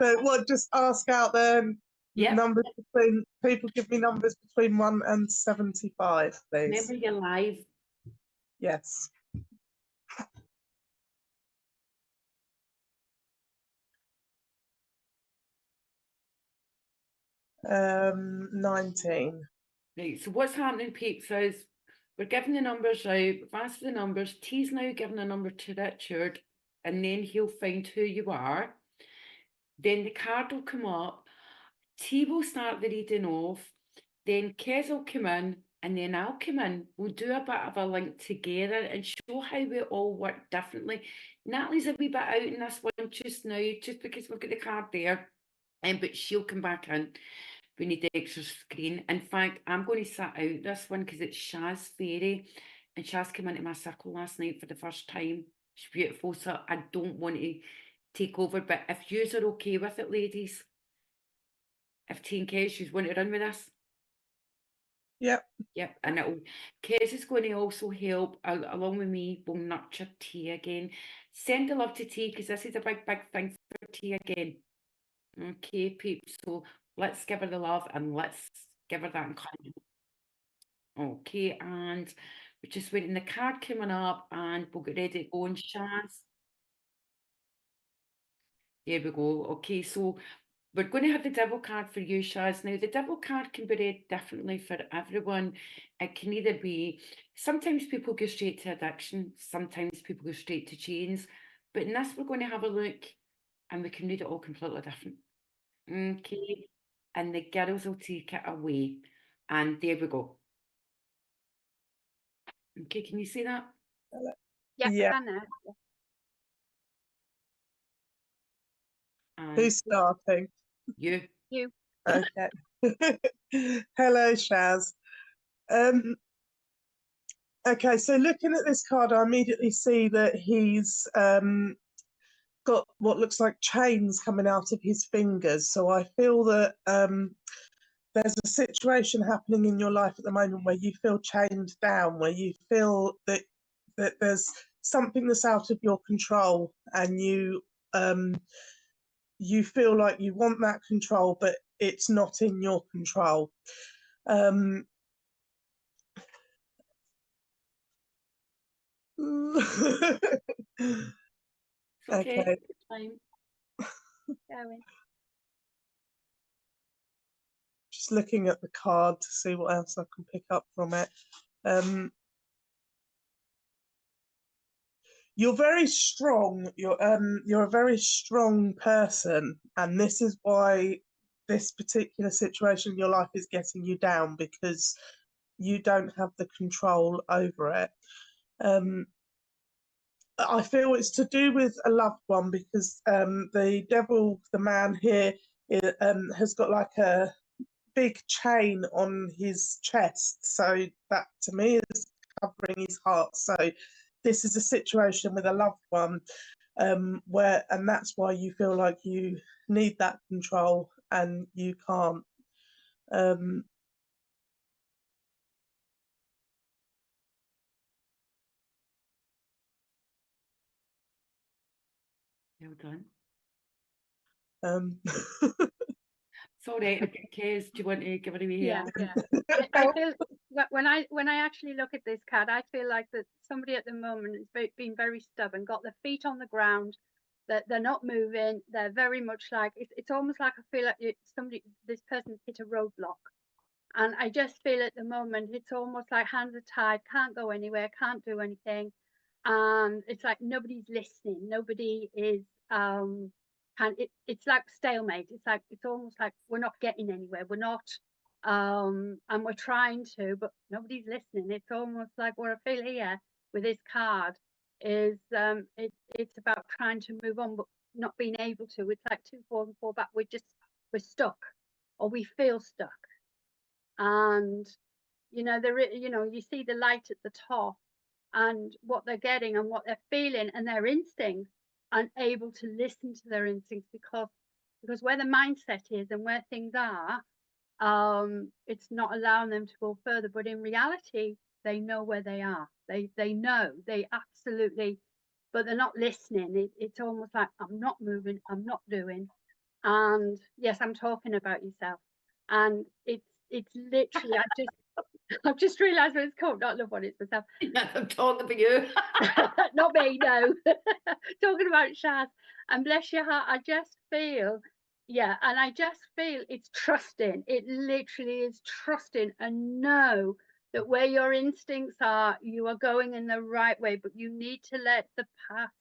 So what? Just ask out there. Numbers between people. Give me numbers between 1 and 75, please. Remember, you're live. Yes. 19. Right, so what's happening, peeps, is we're giving the numbers out, we've asked for the numbers, T's now giving a number to Richard, and then he'll find who you are. Then the card will come up, T will start the reading off, then Kez will come in, and then I'll come in. We'll do a bit of a link together and show how we all work differently. Natalie's a wee bit out in this one just now, just because we've got the card there, but she'll come back in. We need the extra screen. In fact, I'm going to sit out this one because it's Shaz Fairy, and Shaz came into my circle last night for the first time. She's beautiful, so I don't want to take over, but if yous are okay with it, ladies, if T and Kez, you want to run with this? Yep. Yep, and it'll, Kez is going to also help, along with me, we'll nurture T again. Send the love to T, because this is a big, big thing for T again. Okay, peeps, so let's give her the love and let's give her that encouragement. Okay, and we're just waiting the card coming up and we'll get ready to go and Shaz. There we go. Okay, so we're going to have the devil card for you, Shaz. Now, the devil card can be read differently for everyone. It can either be, sometimes people go straight to addiction, sometimes people go straight to chains, but in this we're going to have a look and we can read it all completely different. Okay, and the girls will take it away. And there we go. Okay, can you see that? Yeah, Yeah. I can now. And Who's starting? you. You. Okay. Hello, Shaz. Okay, so looking at this card, I immediately see that he's got what looks like chains coming out of his fingers. So I feel that there's a situation happening in your life at the moment where you feel chained down, where you feel that there's something that's out of your control, and you feel like you want that control, but it's not in your control. It's okay. Okay. Time. Going. Just looking at the card to see what else I can pick up from it. You're very strong. You're a very strong person, and this is why this particular situation in your life is getting you down, because you don't have the control over it. I feel it's to do with a loved one, because the devil, the man here, has got like a big chain on his chest. So that to me is covering his heart. So this is a situation with a loved one, where, and that's why you feel like you need that control and you can't. Well done. Um, Sorry, Kez, do you want to give it away here? Yeah. I feel when I actually look at this card, I feel like that somebody at the moment has been very stubborn, got their feet on the ground, that they're not moving. They're very much like it's almost like I feel like this person's hit a roadblock, and I just feel at the moment it's almost like hands are tied, can't go anywhere, can't do anything, and it's like nobody's listening, nobody is and it's like stalemate. It's like it's almost like we're not getting anywhere, we're not and we're trying to, but nobody's listening. It's almost like what I feel here with this card is it's about trying to move on but not being able to. It's like 2 forward and 4 back. We're stuck, or we feel stuck, and you see the light at the top and what they're getting and what they're feeling and their instincts, and able to listen to their instincts, because where the mindset is and where things are, it's not allowing them to go further. But in reality, they know where they are. They know, they absolutely, but they're not listening. It's almost like, I'm not moving, I'm not doing. And yes, I'm talking about yourself. And it's literally, I've just realised what it's called, not love one, it's myself. I'm talking about you. Not me, no. Talking about Shaz. And bless your heart, I just feel, yeah, and I just feel it's trusting. It literally is trusting and know that where your instincts are, you are going in the right way, but you need to let the past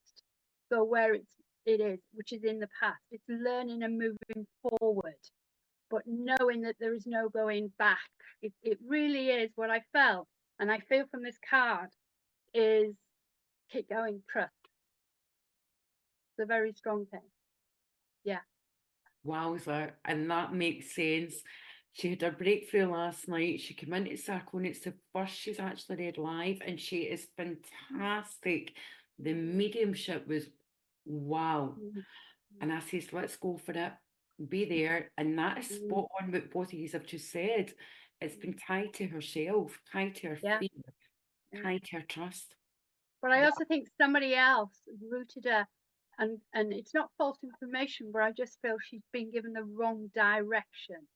go where it is, which is in the past. It's learning and moving forward, but knowing that there is no going back. It really is what I felt, and I feel from this card is keep going, trust. It's a very strong thing. Yeah. Wowza, and that makes sense. She had her breakthrough last night. She came into Circle, and it's the first she's actually read live, and she is fantastic. The mediumship was wow. And I says, let's go for it. Be there. And that is spot on what both of you have just said. It's been tied to herself, tied to her Yeah. fear, tied to her trust. But I also think somebody else rooted her, and it's not false information, but I just feel she's been given the wrong direction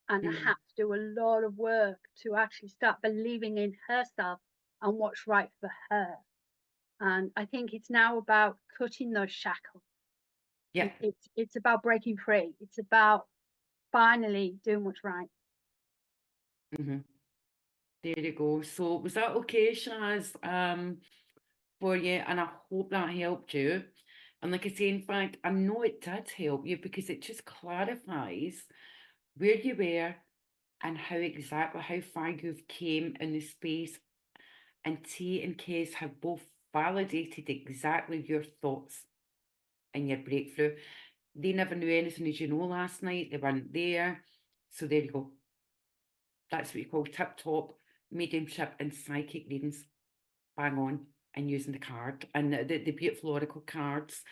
and had to do a lot of work to actually start believing in herself and what's right for her. And I think it's now about cutting those shackles. Yeah. It's about breaking free. It's about finally doing what's right. There you go. So was that okay, Shaz, for you? And I hope that helped you. And like I say, in fact, I know it did help you because it just clarifies where you were and how far you've came in the space. And T and K's have both validated exactly your thoughts and your breakthrough. They never knew anything, as you know, last night. They weren't there. So there you go. That's what you call tip-top mediumship and psychic readings. Bang on, and using the card and the beautiful oracle cards.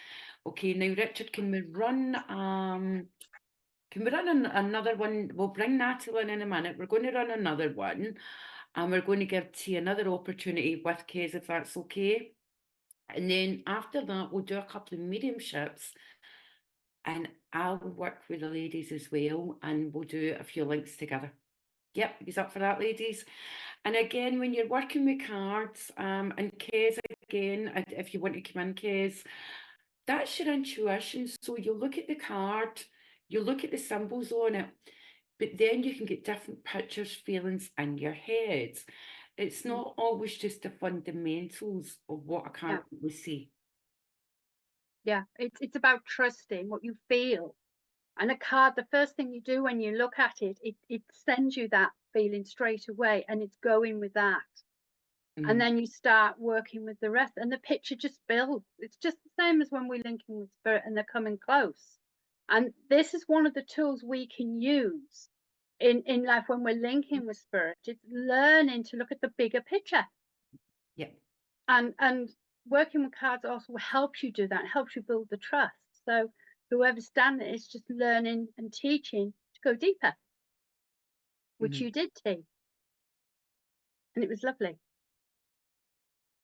Okay, now Richard, can we run another one? We'll bring Natalie in a minute. We're going to run another one, and we're going to give T another opportunity with Kez, if that's okay. And then after that, we'll do a couple of mediumships, and I'll work with the ladies as well, and we'll do a few links together. Yep, he's up for that, ladies. And again, when you're working with cards, and Kez, again, if you want to come in, Kez, that's your intuition. So you look at the card, you look at the symbols on it, but then you can get different pictures, feelings in your head. It's not always just the fundamentals of what a card will see. Yeah, it's about trusting what you feel. And a card, the first thing you do when you look at it, it sends you that feeling straight away, and it's going with that. And then you start working with the rest, and the picture just builds. It's just the same as when we're linking with spirit and they're coming close. And this is one of the tools we can use in life when we're linking with spirit. It's learning to look at the bigger picture. Yeah. And working with cards also helps you do that, helps you build the trust. So whoever's done it is just learning and teaching to go deeper, which you did, T. And it was lovely.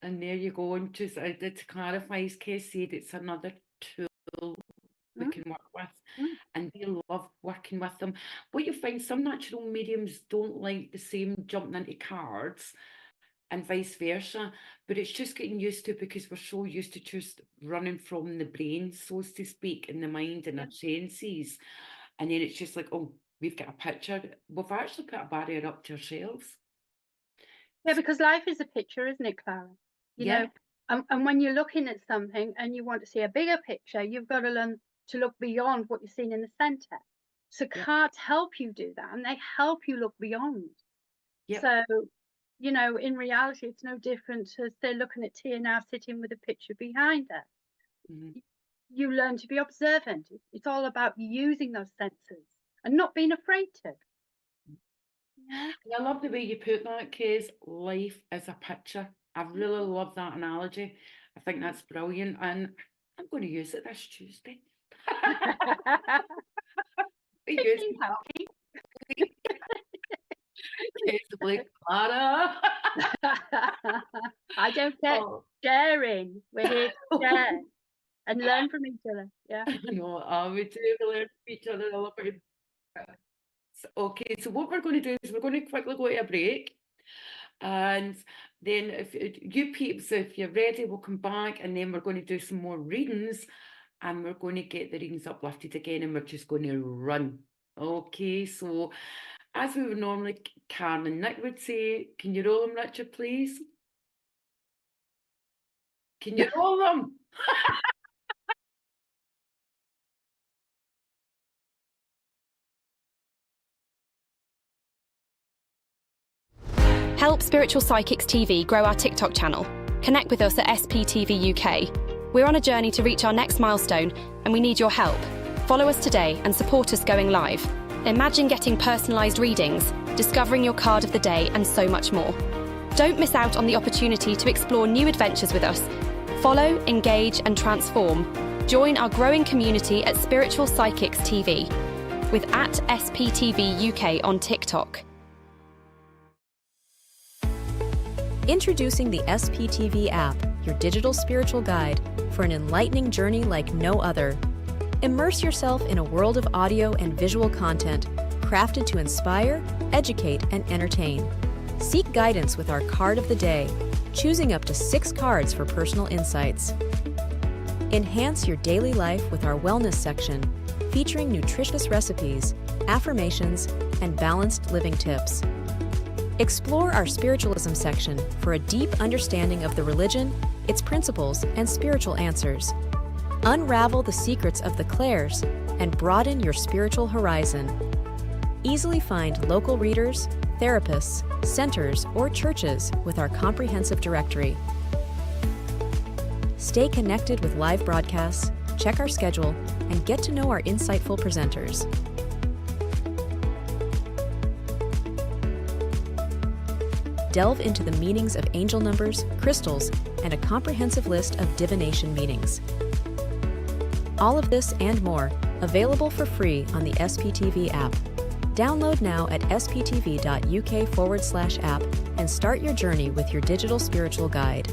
And there you go. And just to clarify, as Kay said, it's another tool we can work with, and we love working with them. What you find, some natural mediums don't like the same jumping into cards, and vice versa, but it's just getting used to, because we're so used to just running from the brain, so to speak, in the mind and our senses, and then it's just like, oh, we've got a picture. We've actually put a barrier up to ourselves. Yeah, because life is a picture, isn't it, Clara? You know, and when you're looking at something and you want to see a bigger picture, you've got to learn to look beyond what you're seeing in the center. So cards help you do that, and they help you look beyond. So, you know, in reality, it's no different to, say, looking at Tia now sitting with a picture behind her. You learn to be observant. It's all about using those senses and not being afraid to. Yeah. And I love the way you put that, Kez. Life is a picture. I really love that analogy. I think that's brilliant, and I'm going to use it this Tuesday. Happy. Like Clara. I don't get sharing. We're here to share and learn from each other. Yeah. No, we do learn from each other. I love it. Okay, so what we're going to do is we're going to quickly go to a break. And then if you peeps, if you're ready, we'll come back, and then we're going to do some more readings, and we're going to get the readings uplifted again, and we're just going to run. Okay, so as we would normally, Karen and Nick would say, can you roll them, Richard, please? Can you roll them? Help Spiritual Psychics TV grow our TikTok channel. Connect with us at SPTV UK. We're on a journey to reach our next milestone, and we need your help. Follow us today and support us going live. Imagine getting personalised readings, discovering your card of the day, and so much more. Don't miss out on the opportunity to explore new adventures with us. Follow, engage, and transform. Join our growing community at Spiritual Psychics TV with @SPTV UK on TikTok. Introducing the SPTV app, your digital spiritual guide for an enlightening journey like no other. Immerse yourself in a world of audio and visual content crafted to inspire, educate, and entertain. Seek guidance with our card of the day, choosing up to 6 cards for personal insights. Enhance your daily life with our wellness section, featuring nutritious recipes, affirmations, and balanced living tips. Explore our spiritualism section for a deep understanding of the religion, its principles, and spiritual answers. Unravel the secrets of the clairs and broaden your spiritual horizon. Easily find local readers, therapists, centers, or churches with our comprehensive directory. Stay connected with live broadcasts, check our schedule, and get to know our insightful presenters. Delve into the meanings of angel numbers, crystals, and a comprehensive list of divination meanings. All of this and more, available for free on the SPTV app. Download now at sptv.uk/app and start your journey with your digital spiritual guide.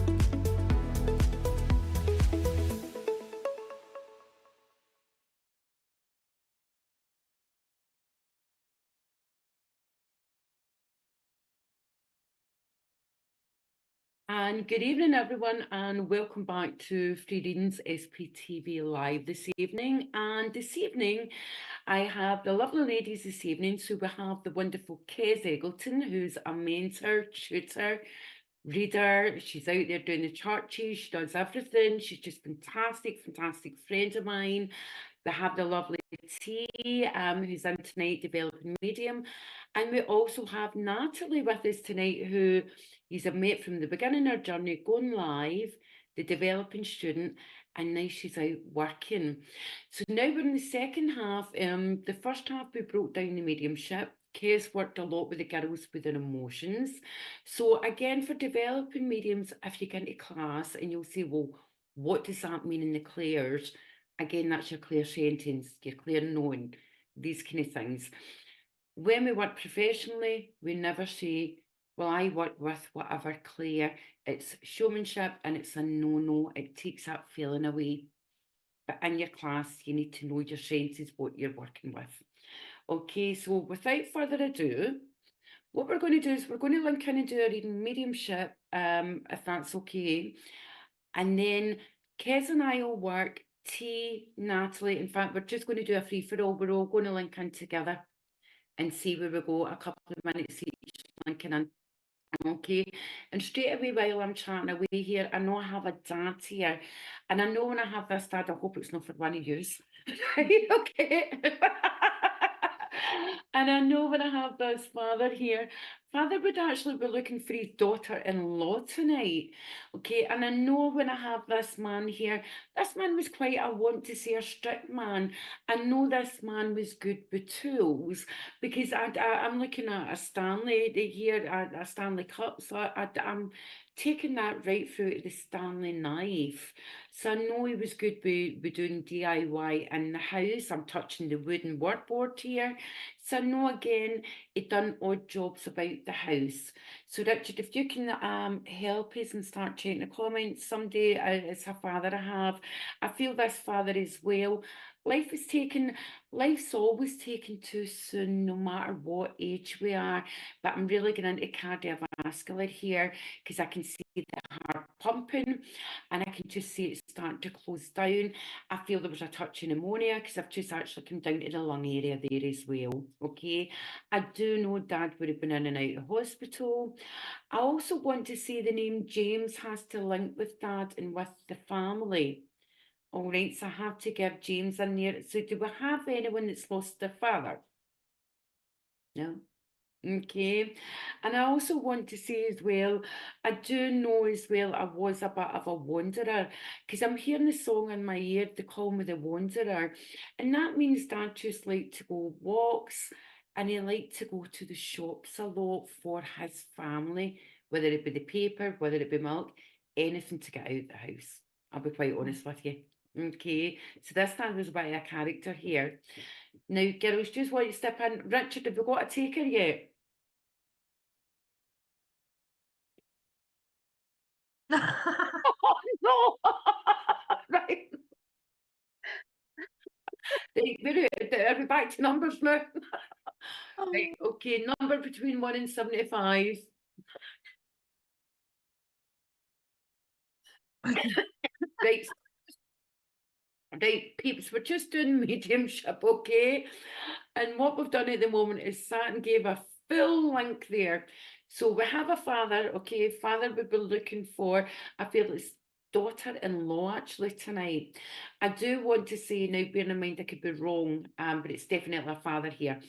And good evening, everyone, and welcome back to Free Readings SPTV Live this evening. And this evening, I have the lovely ladies this evening. So we have the wonderful Kes Eggleton, who's a mentor, tutor, reader. She's out there doing the churches. She does everything. She's just fantastic, fantastic friend of mine. We have the lovely T, who's in tonight, developing medium. And we also have Natalie with us tonight, who you've met from the beginning of her journey, going live, the developing student, and now she's out working. So now we're in the second half. The first half, we broke down the mediumship. Kes worked a lot with the girls with their emotions. So again, for developing mediums, if you get into class and you'll say, well, what does that mean in the clairs? Again, that's your clear sentence, your clear knowing, these kind of things. When we work professionally, we never say, well, I work with whatever clear. It's showmanship and it's a no-no. It takes that feeling away. But in your class, you need to know your senses, what you're working with. Okay, so without further ado, what we're going to do is we're going to link in and do a reading mediumship, if that's okay. And then Kes and I will work, T, Natalie. In fact, we're just going to do a free-for-all. We're all going to link in together and see where we go, a couple of minutes each linking in. Okay, and straight away while I'm chatting away here, I know I have a dad here, and I know when I have this dad, I hope it's not for one of yous. Right, okay. And I know when I have this father here, father would actually be looking for his daughter-in-law tonight. Okay, and I know when I have this man here, this man was quite, I want to say, a strict man. I know this man was good with tools, because I'm looking at a Stanley here, a Stanley cup, so I'm taking that right through to the Stanley knife. So I know he was good with doing DIY in the house. I'm touching the wooden workboard here. So I know again, he'd done odd jobs about the house. So Richard, if you can help us and start checking the comments someday, it's a father I have. I feel this father as well. Life's always taken too soon, no matter what age we are. But I'm really going into cardiovascular here because I can see the heart pumping and I can just see it starting to close down. I feel there was a touch of pneumonia because I've just actually come down to the lung area there as well. Okay. I do know Dad would have been in and out of hospital. I also want to say the name James has to link with Dad and with the family. All right, so I have to give James in there. So do we have anyone that's lost their father? No? Okay. And I also want to say as well, I do know as well I was a bit of a wanderer because I'm hearing the song in my ear, they call me the wanderer. And that means Dad just like to go walks and he liked to go to the shops a lot for his family, whether it be the paper, whether it be milk, anything to get out the house. I'll be quite honest with you. Okay, so this time there's a bit of a character here. Now, girls, just want you to step in. Richard, have we got a taker yet? Oh, no! Right. Are we back to numbers now? Right, okay, number between 1 and 75. Right. Right, peeps, we're just doing mediumship, okay? And what we've done at the moment is sat and gave a full link there. So we have a father, okay? Father we've been looking for, I feel it's daughter-in-law actually tonight. I do want to say, now bearing in mind I could be wrong, but it's definitely a father here.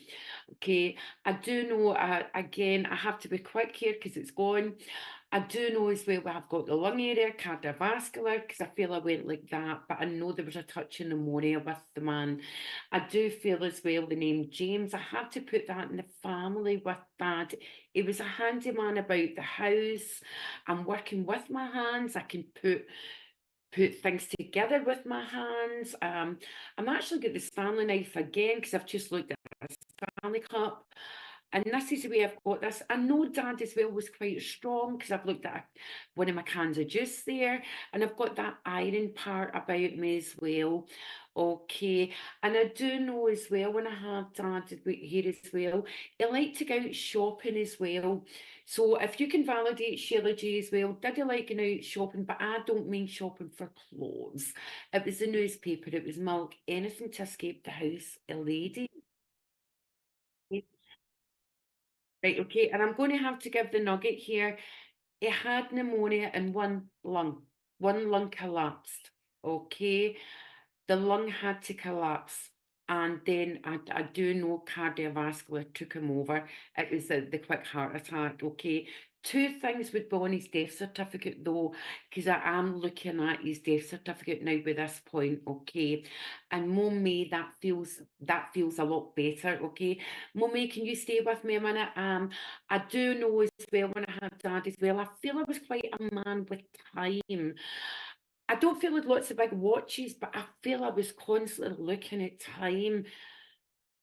Okay, I do know, again, I have to be quick here because it's gone. I do know as well, I've got the lung area, cardiovascular, because I feel I went like that, but I know there was a touch of pneumonia with the man. I do feel as well the name James, I had to put that in the family with Dad. He was a handyman about the house. I'm working with my hands. I can put things together with my hands. I'm actually got the Stanley knife again because I've just looked at a Stanley cup. And this is the way I've got this. I know Dad as well was quite strong because I've looked at one of my cans of juice there. And I've got that iron part about me as well. Okay. And I do know as well when I have Dad here as well, he liked to go out shopping as well. So if you can validate Sheila J as well, did he like going out shopping? But I don't mean shopping for clothes. It was the newspaper, it was milk, anything to escape the house, a lady. Right, okay, and I'm going to have to give the nugget here. He had pneumonia in one lung. One lung collapsed, okay? The lung had to collapse. And then I do know cardiovascular took him over. It was the quick heart attack, okay? Two things would be on his death certificate though, because I am looking at his death certificate now by this point, okay? And Mummy, that feels a lot better, okay? Mummy, can you stay with me a minute? I do know as well when I had Dad as well, I feel I was quite a man with time. I don't feel with lots of big watches, but I feel I was constantly looking at time.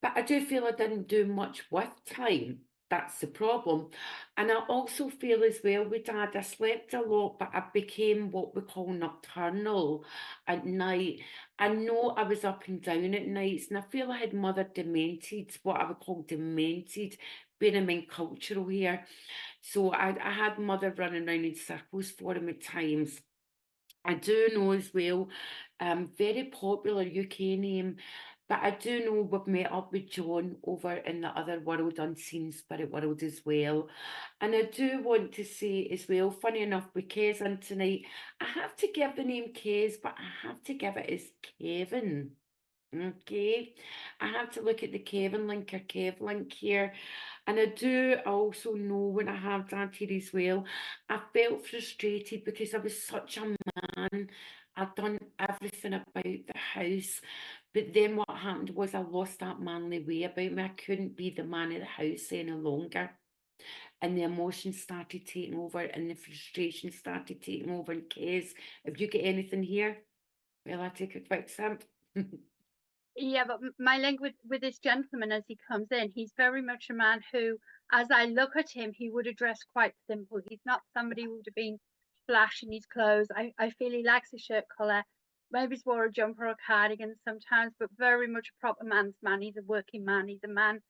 But I do feel I didn't do much with time. That's the problem. And I also feel as well with Dad, I slept a lot, but I became what we call nocturnal at night. I know I was up and down at nights, and I feel I had mother demented, what I would call demented, being in mind cultural here. So I had mother running around in circles for him at times. I do know as well, very popular UK name, but I do know we've met up with John over in the other world, unseen spirit world as well. And I do want to say as well, funny enough, with Kez in tonight, I have to give the name Kez, but I have to give it as Kevin. Okay, I have to look at the Kevin link or Kev link here. And I do also know when I have Dad here as well, I felt frustrated because I was such a man. I'd done everything about the house. But then what happened was I lost that manly way about me. I couldn't be the man of the house any longer. And the emotions started taking over and the frustration started taking over. In case, if you get anything here, well, I take a quick sip. Yeah, but my link with this gentleman as he comes in, he's very much a man who, as I look at him, he would have dressed quite simple. He's not somebody who would have been flash in his clothes. I feel he likes a shirt collar. Maybe he's wore a jumper or a cardigan sometimes, but very much a proper man's man. He's a working man. He's a man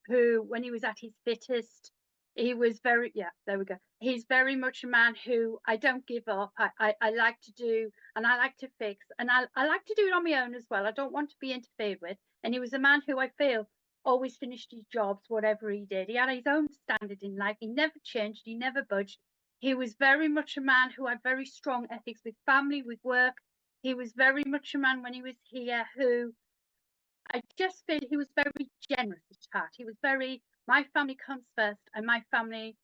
who, when he was at his fittest, he was very, yeah, there we go. He's very much a man who I don't give up. I like to do, and I like to fix, and I like to do it on my own as well. I don't want to be interfered with. And he was a man who I feel always finished his jobs, whatever he did. He had his own standard in life. He never changed. He never budged. He was very much a man who had very strong ethics with family, with work. He was very much a man when he was here who I just feel he was very generous at heart. He was very, my family comes first, and my family,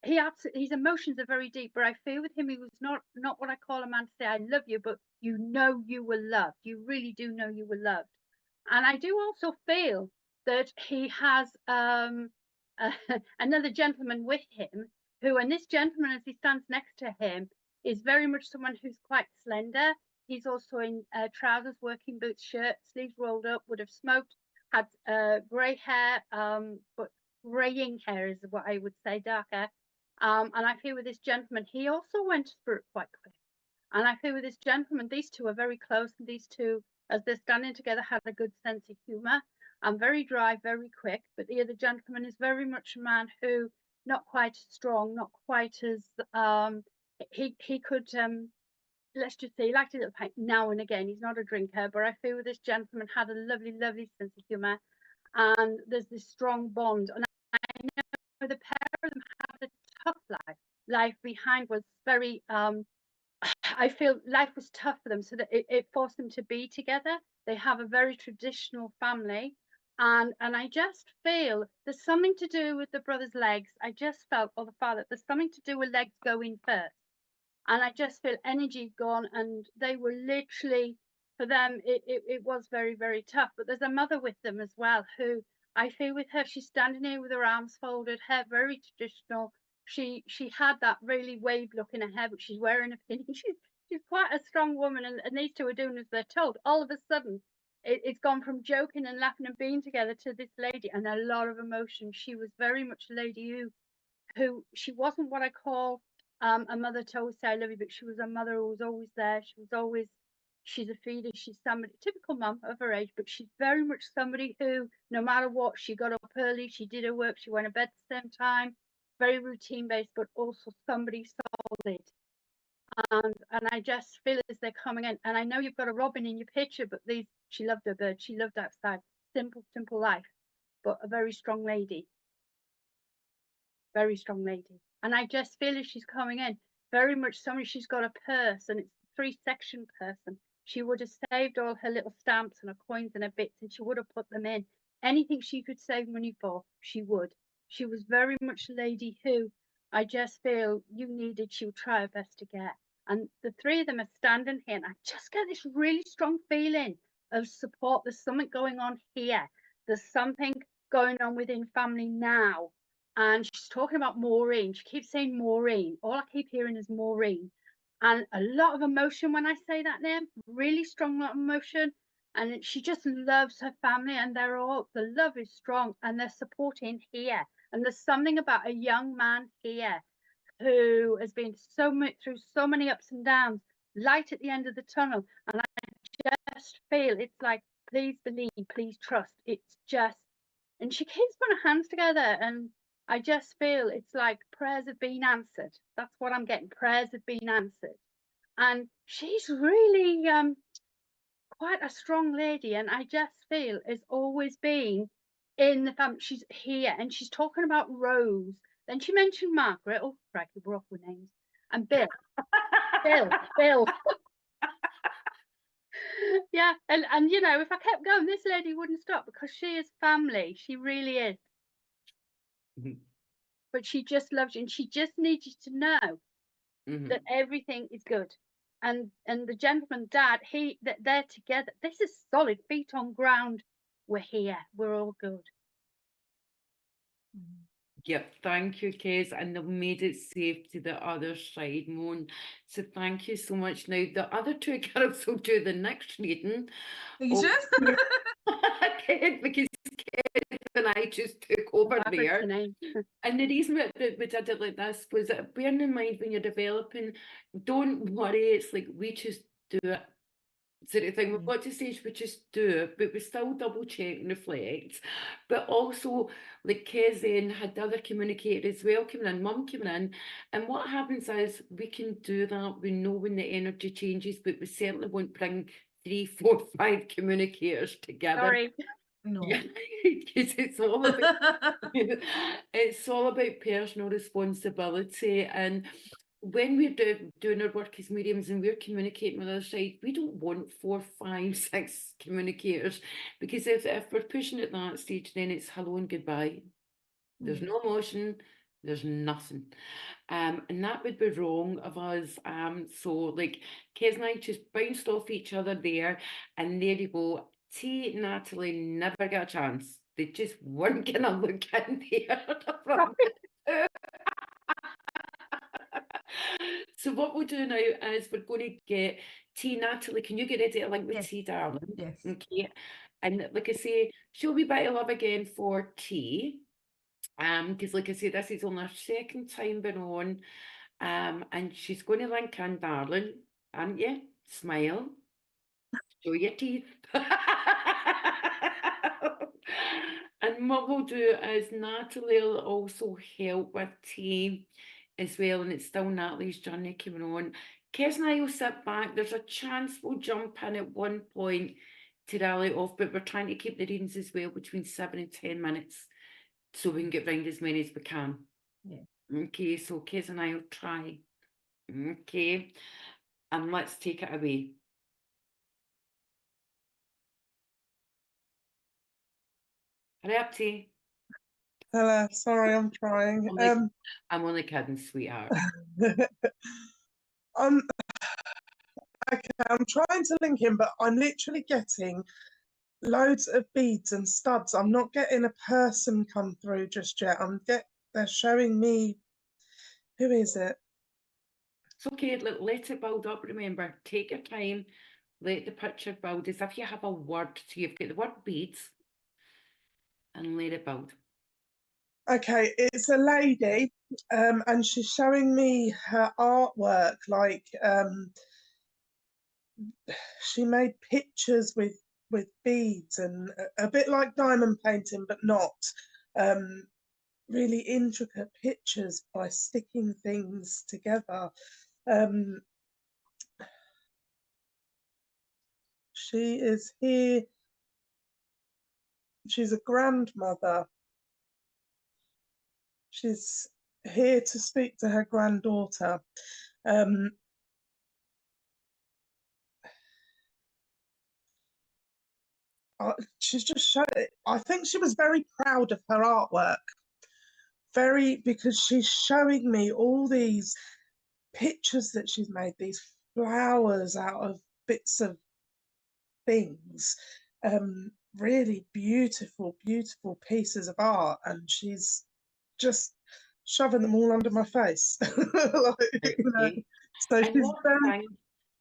his emotions are very deep, but I feel with him, he was not what I call a man to say, I love you, but you know you were loved. You really do know you were loved. And I do also feel that he has another gentleman with him who, and this gentleman, as he stands next to him, is very much someone who's quite slender. He's also in trousers, working boots, shirt, sleeves rolled up, would have smoked, had grey hair, but greying hair is what I would say, dark hair. And I feel with this gentleman, he also went to spirit quite quick. And I feel with this gentleman, these two are very close, and these two, as they're standing together, had a good sense of humour. And very dry, very quick. But the other gentleman is very much a man who, not quite as strong, not quite as he could let's just say he liked a little pint now and again. He's not a drinker, but I feel this gentleman had a lovely, lovely sense of humour, and there's this strong bond. And I know the pair of them had a tough life. Life behind was very I feel life was tough for them, so that it forced them to be together. They have a very traditional family, and I just feel there's something to do with the brother's legs. I just felt, or the father, there's something to do with legs going first. And I just feel energy gone, and they were literally, for them, it was very, very tough. But there's a mother with them as well, who I feel with her, she's standing here with her arms folded, hair very traditional. She had that really wave look in her hair, but she's wearing a pin. She's quite a strong woman, and these two are doing as they're told. All of a sudden, it's gone from joking and laughing and being together to this lady, and a lot of emotion. She was very much a lady who she wasn't what I call a mother to always say I love you, but she was a mother who was always there. She's a feeder. She's somebody, typical mum of her age, but she's very much somebody who, no matter what, she got up early, she did her work, she went to bed at the same time, very routine based, but also somebody solid. And I just feel as they're coming in, and I know you've got a robin in your picture, but she loved her bird, she loved outside, simple life, but a very strong lady. Very strong lady. And I just feel as she's coming in, very much somebody, she's got a purse, and it's a 3-section purse, and she would have saved all her little stamps and her coins and her bits, and she would have put them in. Anything she could save money for, she would. She was very much a lady who I just feel you needed, she would try her best to get. And the three of them are standing here, and I just get this really strong feeling of support. There's something going on here. There's something going on within family now. And she's talking about Maureen. She keeps saying Maureen. All I keep hearing is Maureen. And a lot of emotion when I say that name, really strong emotion. And she just loves her family, and the love is strong, and they're supporting here. And there's something about a young man here who has been through so many ups and downs, light at the end of the tunnel. And I just feel it's like, please believe, please trust. It's just, and she keeps putting her hands together, and I just feel it's like prayers have been answered. That's what I'm getting. Prayers have been answered. And she's really quite a strong lady. And I just feel has always been in the family. She's here, and she's talking about Rose. Then she mentioned Margaret. Oh, crikey, we're off with names. And Bill. Bill. Yeah, and you know, if I kept going, this lady wouldn't stop, because she is family. She really is. But she just loves you, and she just needs you to know that everything is good. And the gentleman, Dad, they're together. This is solid, feet on ground. We're here. We're all good. Yep, thank you, Kez, and they've made it safe to the other side, Moan. So thank you so much. Now, the other two girls will do the next reading. Are you sure? Because Kenneth and I just took over Whatever it's there. the name. And the reason that we did it like this was that, bearing in mind when you're developing, don't worry, it's like we just do it. Sort of thing. We've got to stage we just do it, but we still double check and reflect. But also, like Kez then had the other communicator as well coming in, mum coming in. And what happens is we can do that. We know when the energy changes, but we certainly won't bring 3, 4, 5 communicators together. Sorry. No. Yeah, because it's all about it's all about personal responsibility. And when we're doing our work as mediums and we're communicating with other side, we don't want 4, 5, 6 communicators, because if we're pushing at that stage, then it's hello and goodbye. There's no emotion, there's nothing. And that would be wrong of us. So like Kez and I just bounced off each other there, and there you go. T, Natalie never got a chance. They just weren't gonna look in there. So what we'll do now is we're going to get T. Natalie, can you get ready to link with Yes. T, darling? Yes. Okay. And like I say, she'll be back to love again for T. Because like I say, this is only her second time being on. And she's going to link in, darling, aren't you? Smile. Show your teeth. And what we'll do is Natalie will also help with T as well, and it's still Natalie's journey coming on. Kez and I will sit back. There's a chance we'll jump in at one point to rally it off, but we're trying to keep the readings as well between 7 and 10 minutes, so we can get round as many as we can. Yeah. Okay, so Kez and I will try. Okay, and let's take it away. Hurry up, T. Hello, sorry, I'm trying. I'm only kidding, sweetheart. Okay, I'm trying to link in, but I'm literally getting loads of beads and studs. I'm not getting a person come through just yet. They're showing me. Who is it? It's okay, let it build up. Remember, take your time, let the picture build as if you have a word. So you've got the word beads and let it build. Okay, it's a lady, and she's showing me her artwork. Like, she made pictures with beads and a bit like diamond painting, but not. Really intricate pictures by sticking things together. She is here. She's a grandmother. She's here to speak to her granddaughter. She's just showing. I think she was very proud of her artwork. Because she's showing me all these pictures that she's made, these flowers out of bits of things. Really beautiful, beautiful pieces of art, and she's just shoving them all under my face. Like, you know, so And she's what very. thing,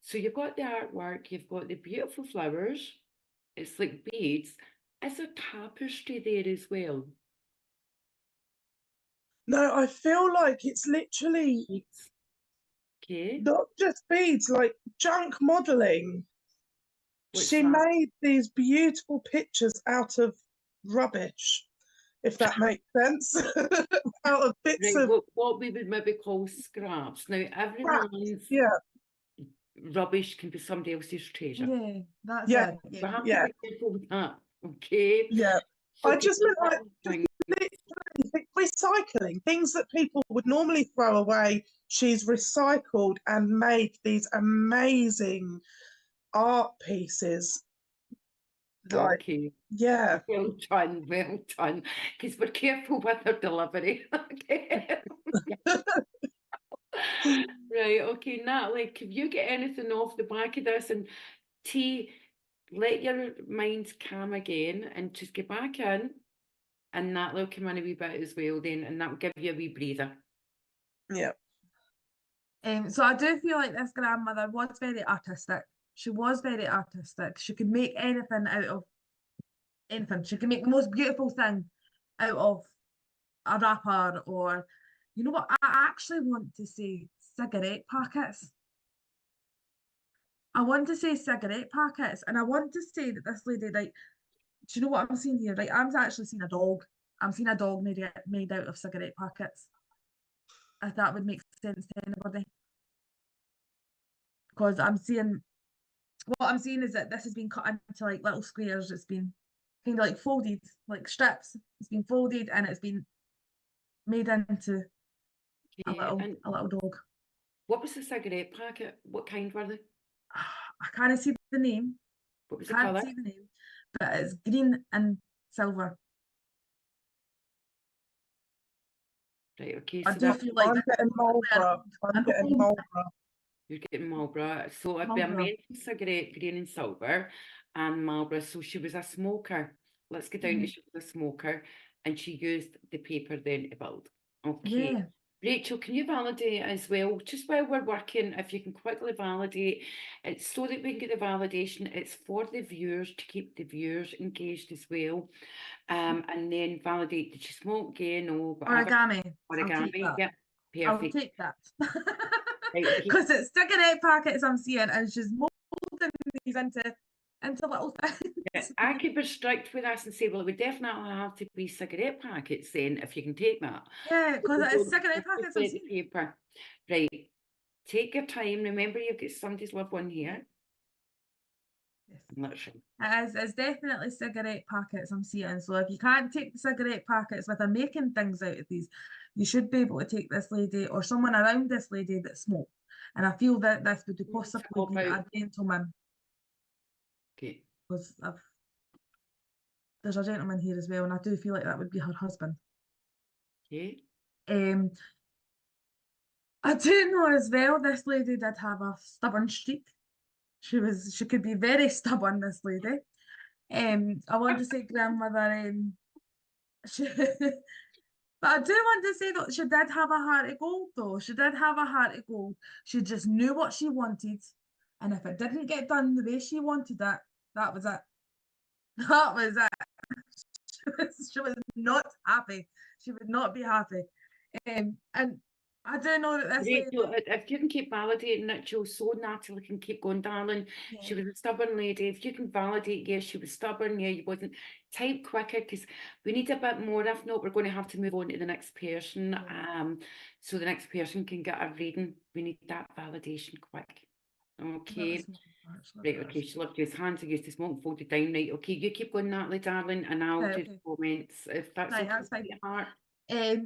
so you've got the artwork, you've got the beautiful flowers, it's like beads. Is there tapestry there as well? No, I feel like it's literally Beads. Okay. not just beads, like junk modeling. What's She that? made these beautiful pictures out of rubbish, if that makes sense. Out of bits Right, of what we would maybe call scraps. Now, crap. everyone's Yeah, rubbish can be somebody else's treasure. Yeah, that's Yeah. it. We Yeah. have Yeah. to be careful with that, okay? yeah. So I just meant like thing. recycling things that people would normally throw away. She's recycled and made these amazing art pieces. Like, Okay. yeah, Well done, well done. Because we're careful with our delivery. Okay. Right, okay, Natalie, can you get anything off the back of this? And T, let your mind calm again and just get back in. And Natalie will come in a wee bit as well then, and that'll give you a wee breather. yeah. So I do feel like this grandmother was very artistic. She was very artistic. She could make anything out of anything. She can make the most beautiful thing out of a wrapper, or you know what? I actually want to say cigarette packets. I want to say cigarette packets, and I want to say that this lady, like, do you know what I'm seeing here? Like, I'm actually seeing a dog. I'm seeing a dog made out of cigarette packets. If that would make sense to anybody. Because what I'm seeing is that this has been cut into like little squares. It's been kind of like folded, like strips. It's been folded and it's been made into Yeah, and a little dog. what was the cigarette packet? What kind were they? I can't see the name. What was the Can't colour? see the name, but it's green and silver. Right, okay, I so do that feel like I'm this getting is probably an Marlborough. old- I'm an getting old- Marlborough. you're getting Marlborough. So it'd be a Marlborough. menthol cigarette, green and silver, and Marlborough. So she was a smoker. Let's get down to she was a smoker, and she used the paper then to build. Okay. Yeah. Rachel, can you validate as well? Just while we're working, if you can quickly validate, it's so that we can get the validation. It's for the viewers to keep the viewers engaged as well. And then validate, did you smoke again or whatever? Origami. I'll take Origami, that. yeah, I'll perfect. take that. Right, okay. Because it's cigarette packets I'm seeing, and she's molding these into little things. Yeah, I could be strict with us and say, well, it would definitely have to be cigarette packets then, if you can take that. Yeah, because Because it's we'll cigarette just packets I'm get the seeing. paper. Right, take your time. Remember, you've got somebody's loved one here. Yes. Literally. It's definitely cigarette packets I'm seeing. So if you can't take the cigarette packets with her making things out of these, you should be able to take this lady or someone around this lady that smoked. And I feel that this would possibly be a gentleman, Okay. because there's a gentleman here as well, and I do feel like that would be her husband. Okay. I do know as well this lady did have a stubborn streak. She could be very stubborn, this lady. I want to say grandmother, she but I do want to say that she did have a heart of gold though. She did have a heart of gold. She just knew what she wanted. And if it didn't get done the way she wanted it, that was it. That was it. She was not happy. She would not be happy. And I do know that this lady, Rachel, if you can keep validating it, Joe, so Natalie can keep going, darling. She yeah, was a stubborn lady. If you can validate, yes, she was stubborn. Yeah, you wasn't. Type quicker because we need a bit more. If not, we're going to have to move on to the next person. Yeah. So the next person can get a reading. We need that validation quick. Okay. Right, okay, she loved you. His hands are used to smoke, folded down. Right, okay, you keep going, Natalie, darling, and I'll Right, do okay. the comments if that's Right, okay, that's fine. sweetheart.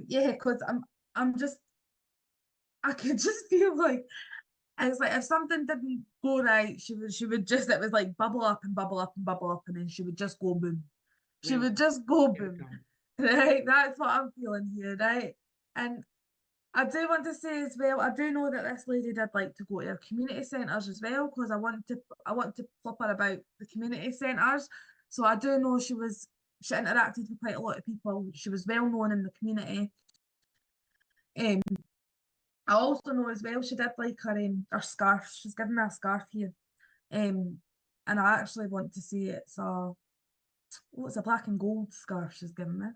Yeah, because I could just feel like it's like if something didn't go right, she would just, it was like bubble up and bubble up and bubble up, and then she would just go boom. She Well, would just go here we boom. go. Right, that's what I'm feeling here, right? And I do want to say as well, I do know that this lady did like to go to her community centres as well, because I want to flip her about the community centres. So I do know she interacted with quite a lot of people. She was well known in the community. I also know as well she did like her scarf. She's given me a scarf here. And I actually want to say it's a black and gold scarf she's given me.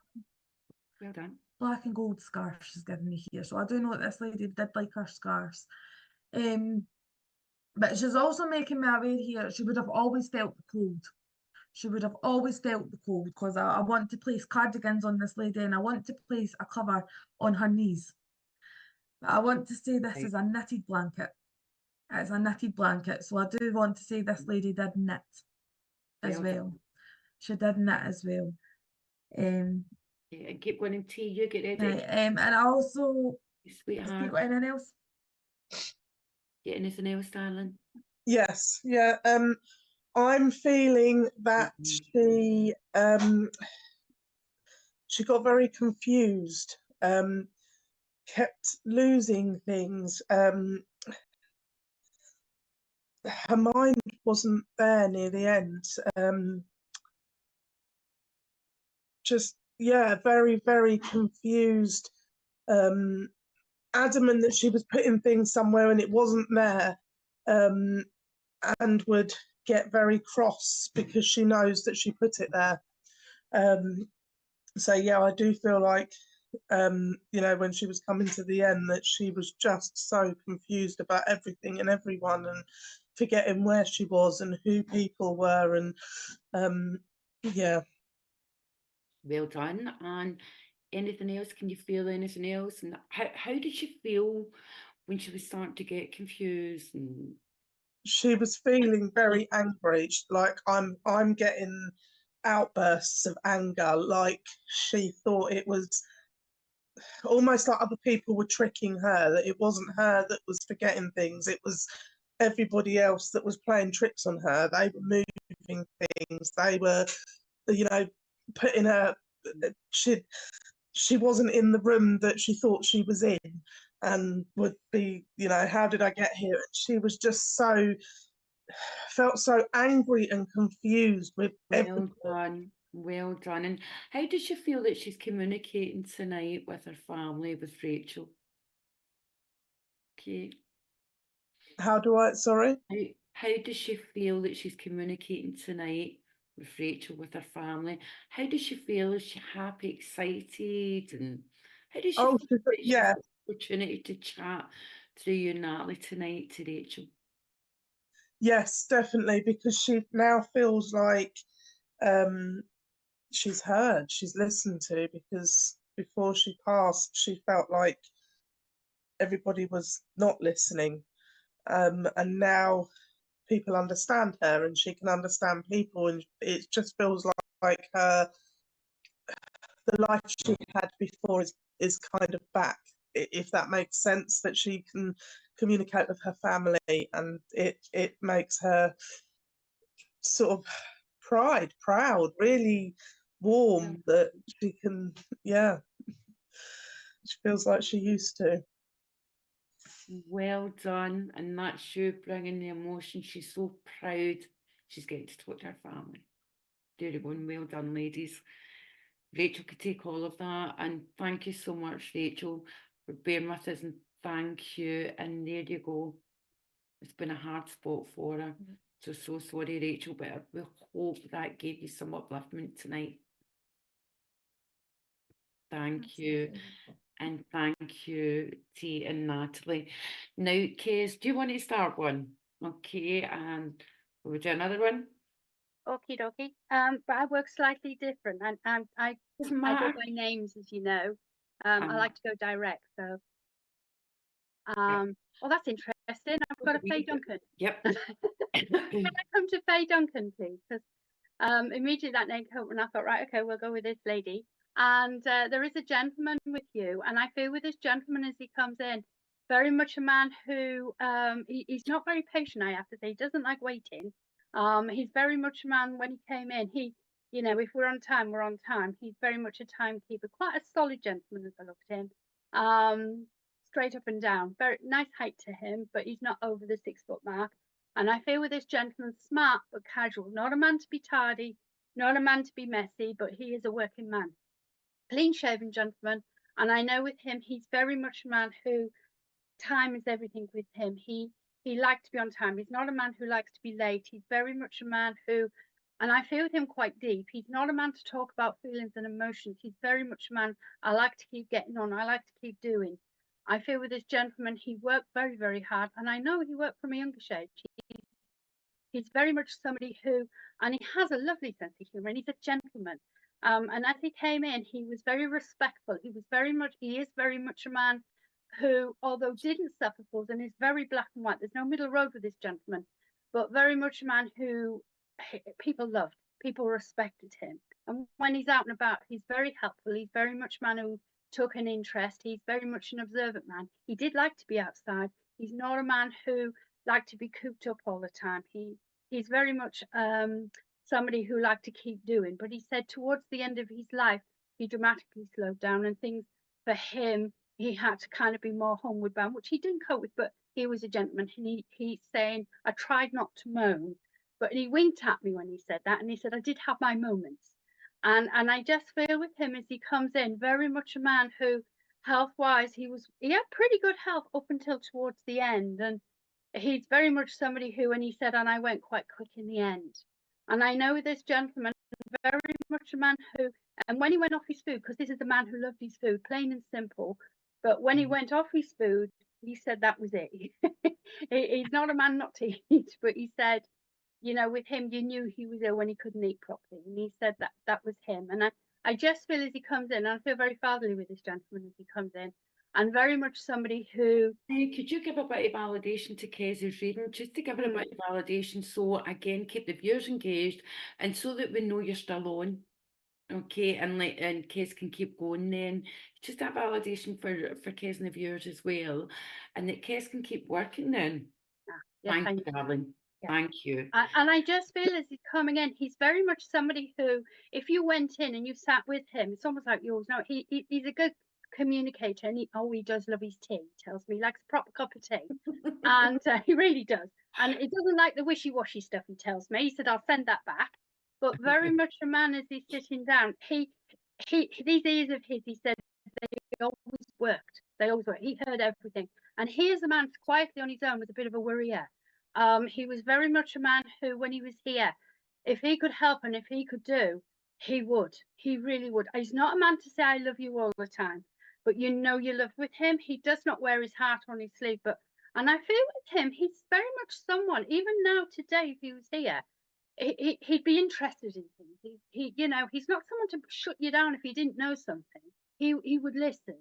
Well done. Black and gold scarf she's given me here. So I do know that this lady did like her scarves. But she's also making me aware here, she would have always felt the cold. She would have always felt the cold, because I want to place cardigans on this lady, and I want to place a cover on her knees. But I want to say this is a knitted blanket. It's a knitted blanket. So I do want to say this lady did knit as well. She did knit as well. Yeah, and keep going until you get ready. Right, and I also, Sweetheart. have you got anything else? Get anything else, darling? Yes, yeah. I'm feeling that she got very confused, kept losing things. Her mind wasn't there near the end. Just, yeah, very, very confused. Adamant that she was putting things somewhere and it wasn't there. And would get very cross because she knows that she put it there. So yeah, I do feel like, you know, when she was coming to the end, that she was just so confused about everything and everyone, and forgetting where she was and who people were, and yeah. Well done. And anything else? Can you feel anything else? And how did she feel when she was starting to get confused? And She was feeling very angry. Like, I'm getting outbursts of anger, like she thought it was almost like other people were tricking her, that it wasn't her that was forgetting things, it was everybody else that was playing tricks on her. They were moving things, they were, you know, putting her, she wasn't in the room that she thought she was in, and would be, you know, how did I get here? She was just so, felt so angry and confused with everything. well done. Well done. And how does she feel that she's communicating tonight with her family, with Rachel? Okay. How do I, sorry? How does she feel that she's communicating tonight with Rachel, with her family? How does she feel? Is she happy, excited? And how does she Oh, feel that she's yeah. got the opportunity to chat through you, Natalie, tonight to Rachel? Yes, definitely, because she now feels like she's heard, she's listened to, because before she passed, she felt like everybody was not listening. And now people understand her and she can understand people, and it just feels like her, the life she had before is kind of back, if that makes sense, that she can communicate with her family, and it makes her sort of proud, really warm, that she can, yeah, she feels like she used to. Well done. And that's you bringing the emotion. She's so proud she's getting to talk to her family. Very well done, ladies. Rachel could take all of that. And thank you so much, Rachel, for being with us. And thank you. And there you go. It's been a hard spot for her. So sorry, Rachel, but we hope that gave you some upliftment tonight. Thank you. And thank you, T and Natalie. Now, Kez, do you want to start one? Okay, and we'll do another one. Okie dokie. But I work slightly different, and I Doesn't go matter. by names, as you know. I like to go direct, so. Well, that's interesting. I've got a Faye Duncan. Yep. Can I come to Faye Duncan, please? Because immediately that name came up, and I thought, right, okay, we'll go with this lady. And there is a gentleman with you, and I feel with this gentleman as he comes in, very much a man who he's not very patient, I have to say. He doesn't like waiting. He's very much a man when he came in. He, you know, if we're on time, we're on time. He's very much a timekeeper, quite a solid gentleman as I look at him. Straight up and down, very nice height to him, but he's not over the 6 foot mark. And I feel with this gentleman, smart but casual, not a man to be tardy, not a man to be messy, but he is a working man, clean shaven gentleman. And I know with him, he's very much a man who, time is everything with him. He likes to be on time. He's not a man who likes to be late. He's very much a man who, and I feel with him quite deep, he's not a man to talk about feelings and emotions. He's very much a man, I like to keep getting on, I like to keep doing. I feel with this gentleman, he worked very, very hard, and I know he worked from a younger age. He's very much somebody who, and he has a lovely sense of humour, and he's a gentleman. And as he came in, he was very respectful. He is very much a man who, although didn't suffer fools, and is very black and white. There's no middle road with this gentleman, but very much a man who people loved, people respected him. And when he's out and about, he's very helpful. He's very much a man who took an interest. He's very much an observant man. He did like to be outside. He's not a man who liked to be cooped up all the time. He's very much somebody who liked to keep doing. But he said towards the end of his life, he dramatically slowed down, and things for him, he had to kind of be more homeward bound, which he didn't cope with. But he was a gentleman, and he's saying, I tried not to moan, but he winked at me when he said that, and he said, I did have my moments. And I just feel with him as he comes in, very much a man who, health-wise, he had pretty good health up until towards the end. And he's very much somebody who, when he said, and I went quite quick in the end. And I know this gentleman very much a man who, and when he went off his food, because this is a man who loved his food, plain and simple, but when he went off his food, he said that was it. He's not a man not to eat, but he said, you know, with him, you knew he was ill when he couldn't eat properly. And he said that that was him. And I just feel as he comes in, and I feel very fatherly with this gentleman as he comes in, and very much somebody who. Hey, could you give a bit of validation to Kez's reading, just to give her a bit of validation, so again keep the viewers engaged, and so that we know you're still on, okay, and Kez can keep going. Then just that validation for Kez and the viewers as well, and that Kez can keep working. Then Yeah, thank you, darling. Yeah. Thank you. And I just feel as he's coming in, he's very much somebody who, if you went in and you sat with him, it's almost like yours. No, he's a good communicator, and he does love his tea. He tells me he likes a proper cup of tea, and he really does. And he doesn't like the wishy-washy stuff. He tells me. He said, "I'll send that back." But very much a man as he's sitting down, he these ears of his, he said, they always worked. They always worked. He heard everything, and he is a man quietly on his own was a bit of a worrier. He was very much a man who, when he was here, if he could help and if he could do, he would. He really would. He's not a man to say, "I love you" all the time, but you know you love with him. He does not wear his heart on his sleeve, and I feel with him, he's very much someone, even now today, if he was here, he'd be interested in things. You know, he's not someone to shut you down if he didn't know something. He would listen,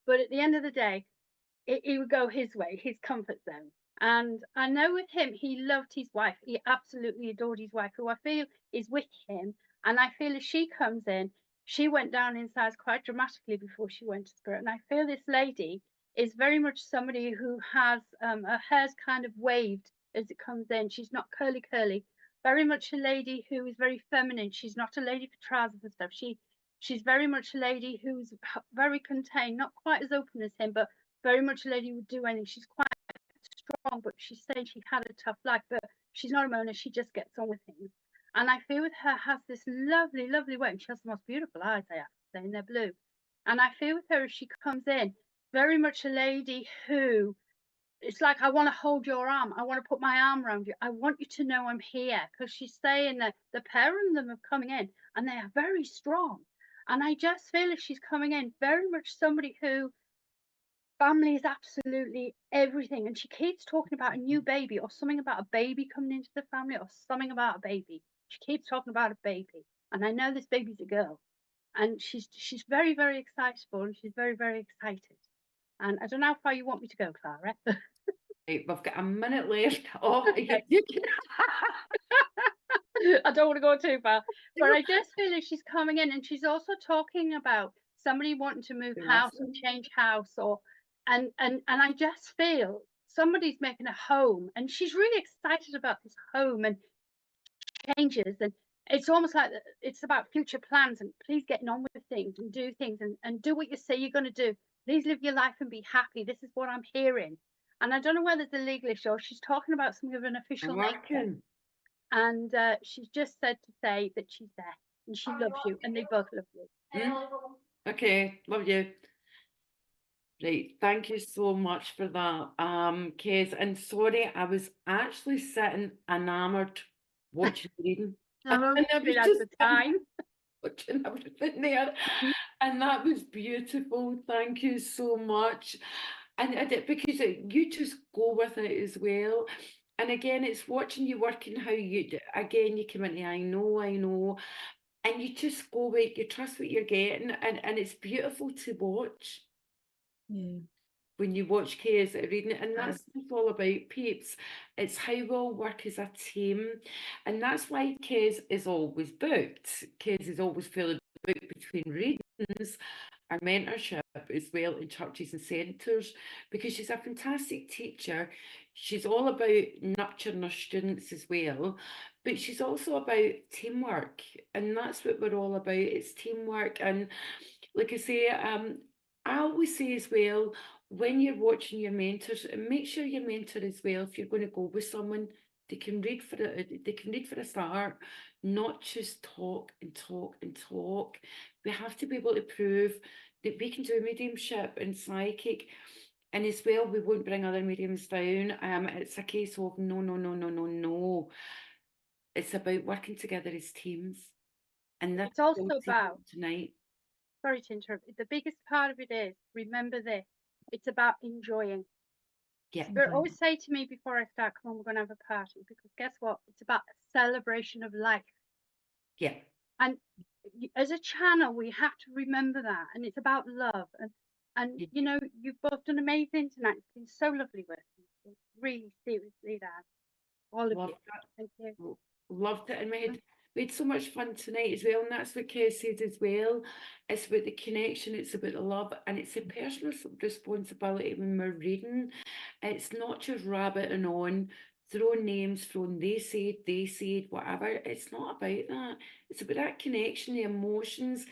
but at the end of the day, he would go his way, his comfort zone. And I know with him, he loved his wife. He absolutely adored his wife, who I feel is with him. And I feel as she comes in, she went down in size quite dramatically before she went to spirit. And I feel this lady is very much somebody who has her hair's kind of waved as it comes in. She's not curly, very much a lady who is very feminine. She's not a lady for trousers and stuff. She's very much a lady who's very contained, not quite as open as him, but very much a lady who would do anything. She's quite strong, but she's saying she had a tough life, but she's not a moaner. She just gets on with things. And I feel with her has this lovely, lovely way, and she has the most beautiful eyes, I have to say, and they're blue. And I feel with her, as she comes in, very much a lady who, it's like, I want to hold your arm. I want to put my arm around you. I want you to know I'm here, because she's saying that the pair of them are coming in and they are very strong. And I just feel as she's coming in, very much somebody who, family is absolutely everything. And she keeps talking about a new baby, or something about a baby coming into the family, or something about a baby. She keeps talking about a baby. And I know this baby's a girl. And she's very, very excitable, and she's very, very excited. And I don't know how far you want me to go, Clara. Right, we've got a minute left. Oh, Okay. you can. I don't want to go too far, but I just feel like she's coming in, and she's also talking about somebody wanting to move house or change house, or and I just feel somebody's making a home, and she's really excited about this home and changes, and it's almost like it's about future plans, and please getting on with things and do things and do what you say you're going to do. Please live your life and be happy. This is what I'm hearing. And I don't know whether there's a legal issue, or she's talking about something of an official nature. And she's just said to say that she's there and she loves you, and they both love you. Okay, love you. Right, thank you so much for that, Kez. And sorry, I was actually sitting enamored watching the reading. And I was just at the time watching everything there, and that was beautiful. Thank you so much. And I did, because you just go with it as well. And again, it's watching you working how you again, you come into I know, and you just go with, you trust what you're getting, and it's beautiful to watch. Yeah. When you watch Kez reading it, and that's what it's all about, peeps. It's how we all work as a team, and that's why Kez is always booked. Kez is always fully booked between readings, our mentorship as well in churches and centres, because she's a fantastic teacher. She's all about nurturing her students as well, but she's also about teamwork, and that's what we're all about. It's teamwork. And like I say, I always say as well, when you're watching your mentors, make sure your mentor as well, if you're going to go with someone, they can read for a start, not just talk and talk and talk. We have to be able to prove that we can do mediumship and psychic, and as well, we won't bring other mediums down. It's a case of no. It's about working together as teams. And that's It's also what we'll take about, on tonight. sorry to interrupt, the biggest part of it is, remember this, it's about enjoying. Yeah. They always say to me before I start, come on, we're going to have a party, because guess what? It's about a celebration of life. Yeah. And as a channel, we have to remember that. And it's about love. And Yeah. you know, you've both done amazing tonight. It's been so lovely working with you. Really, seriously, that. All of Love you. that. Thank you. Loved it, and we had so much fun tonight as well, and that's what Kay said as well. It's about the connection, it's about the love, and it's a personal responsibility when we're reading. It's not just rabbiting on, throwing names, throwing they said, whatever. It's not about that. It's about that connection, the emotions.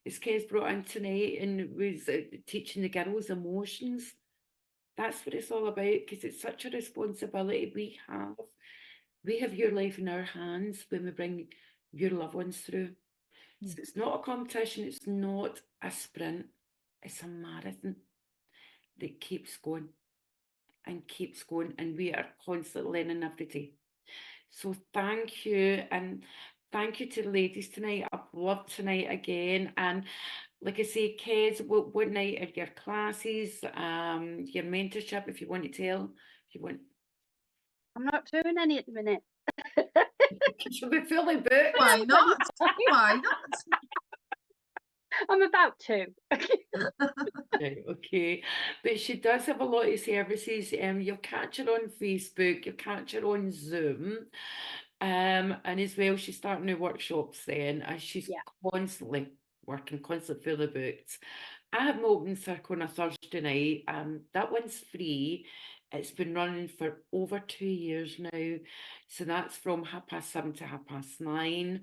As Kay's brought in tonight and was teaching the girls emotions. That's what it's all about, because it's such a responsibility we have. We have your life in our hands when we bring your loved ones through. So it's not a competition, it's not a sprint, it's a marathon that keeps going and keeps going, and we are constantly learning every day. So thank you, and thank you to the ladies tonight. I've loved tonight again, and like I say, kids, what night are your classes, your mentorship, if you want to tell, if you want. I'm not doing any at the minute. She'll be fully booked. Why not? Why not? I'm about to. Right, okay, but she does have a lot of services. You'll catch her on Facebook, you'll catch her on Zoom, and as well, she's starting her workshops then, and she's constantly working, constantly fully booked. I have my open circle on a Thursday night. That one's free. It's been running for over 2 years now, so that's from 7:30 to 9:30.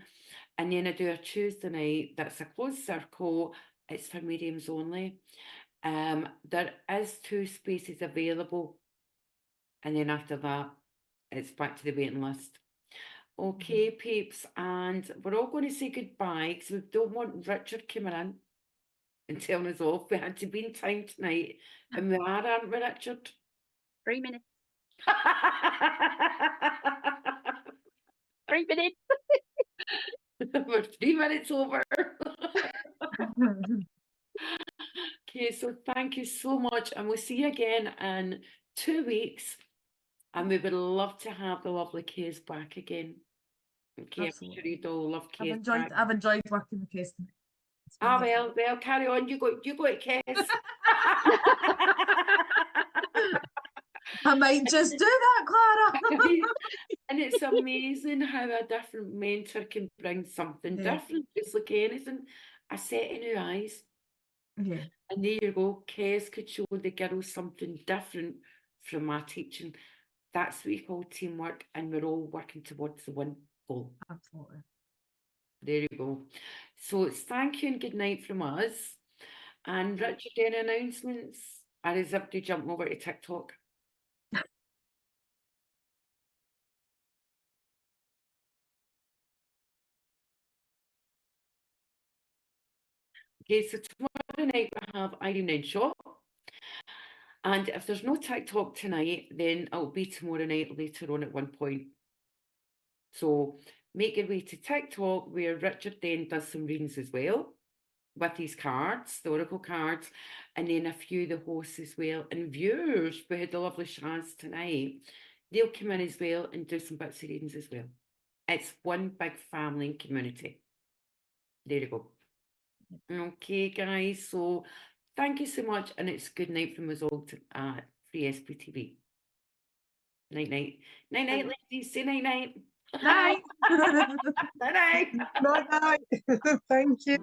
And then I do a Tuesday night that's a closed circle. It's for mediums only. There is 2 spaces available, and then after that, it's back to the waiting list. Okay, peeps, and we're all going to say goodbye because we don't want Richard coming in and telling us off. We had to be in time tonight, and we are, aren't we, Richard? 3 minutes. 3 minutes. We're 3 minutes over. Okay, so thank you so much, and we'll see you again in 2 weeks, and we would love to have the lovely Kays back again. Okay, Absolutely. I'm sure you'd all love Kays back. I've enjoyed working with Kays tonight. Ah, well, carry on. You go it, Kays. I might just do that, Clara. And it's amazing how a different mentor can bring something different, just like anything, a set of new eyes. Yeah. And there you go, Kes could show the girls something different from my teaching. That's what we call teamwork, and we're all working towards the one goal. Absolutely. There you go. So it's thank you and good night from us. And Richard, any announcements? Or is it to jump over to TikTok? Okay, so tomorrow night we have Irene and Shop. And if there's no TikTok tonight, then it'll be tomorrow night later on at one point. So make your way to TikTok, where Richard then does some readings as well with his cards, the oracle cards, and then a few of the hosts as well. And viewers, we had the lovely Shaz tonight. They'll come in as well and do some bits of readings as well. It's one big family and community. There you go. Okay, guys. So thank you so much, and it's good night from us all to Free SPTV. Night night. Night night, ladies. Say night night. Night. Night night. Night night. Thank you.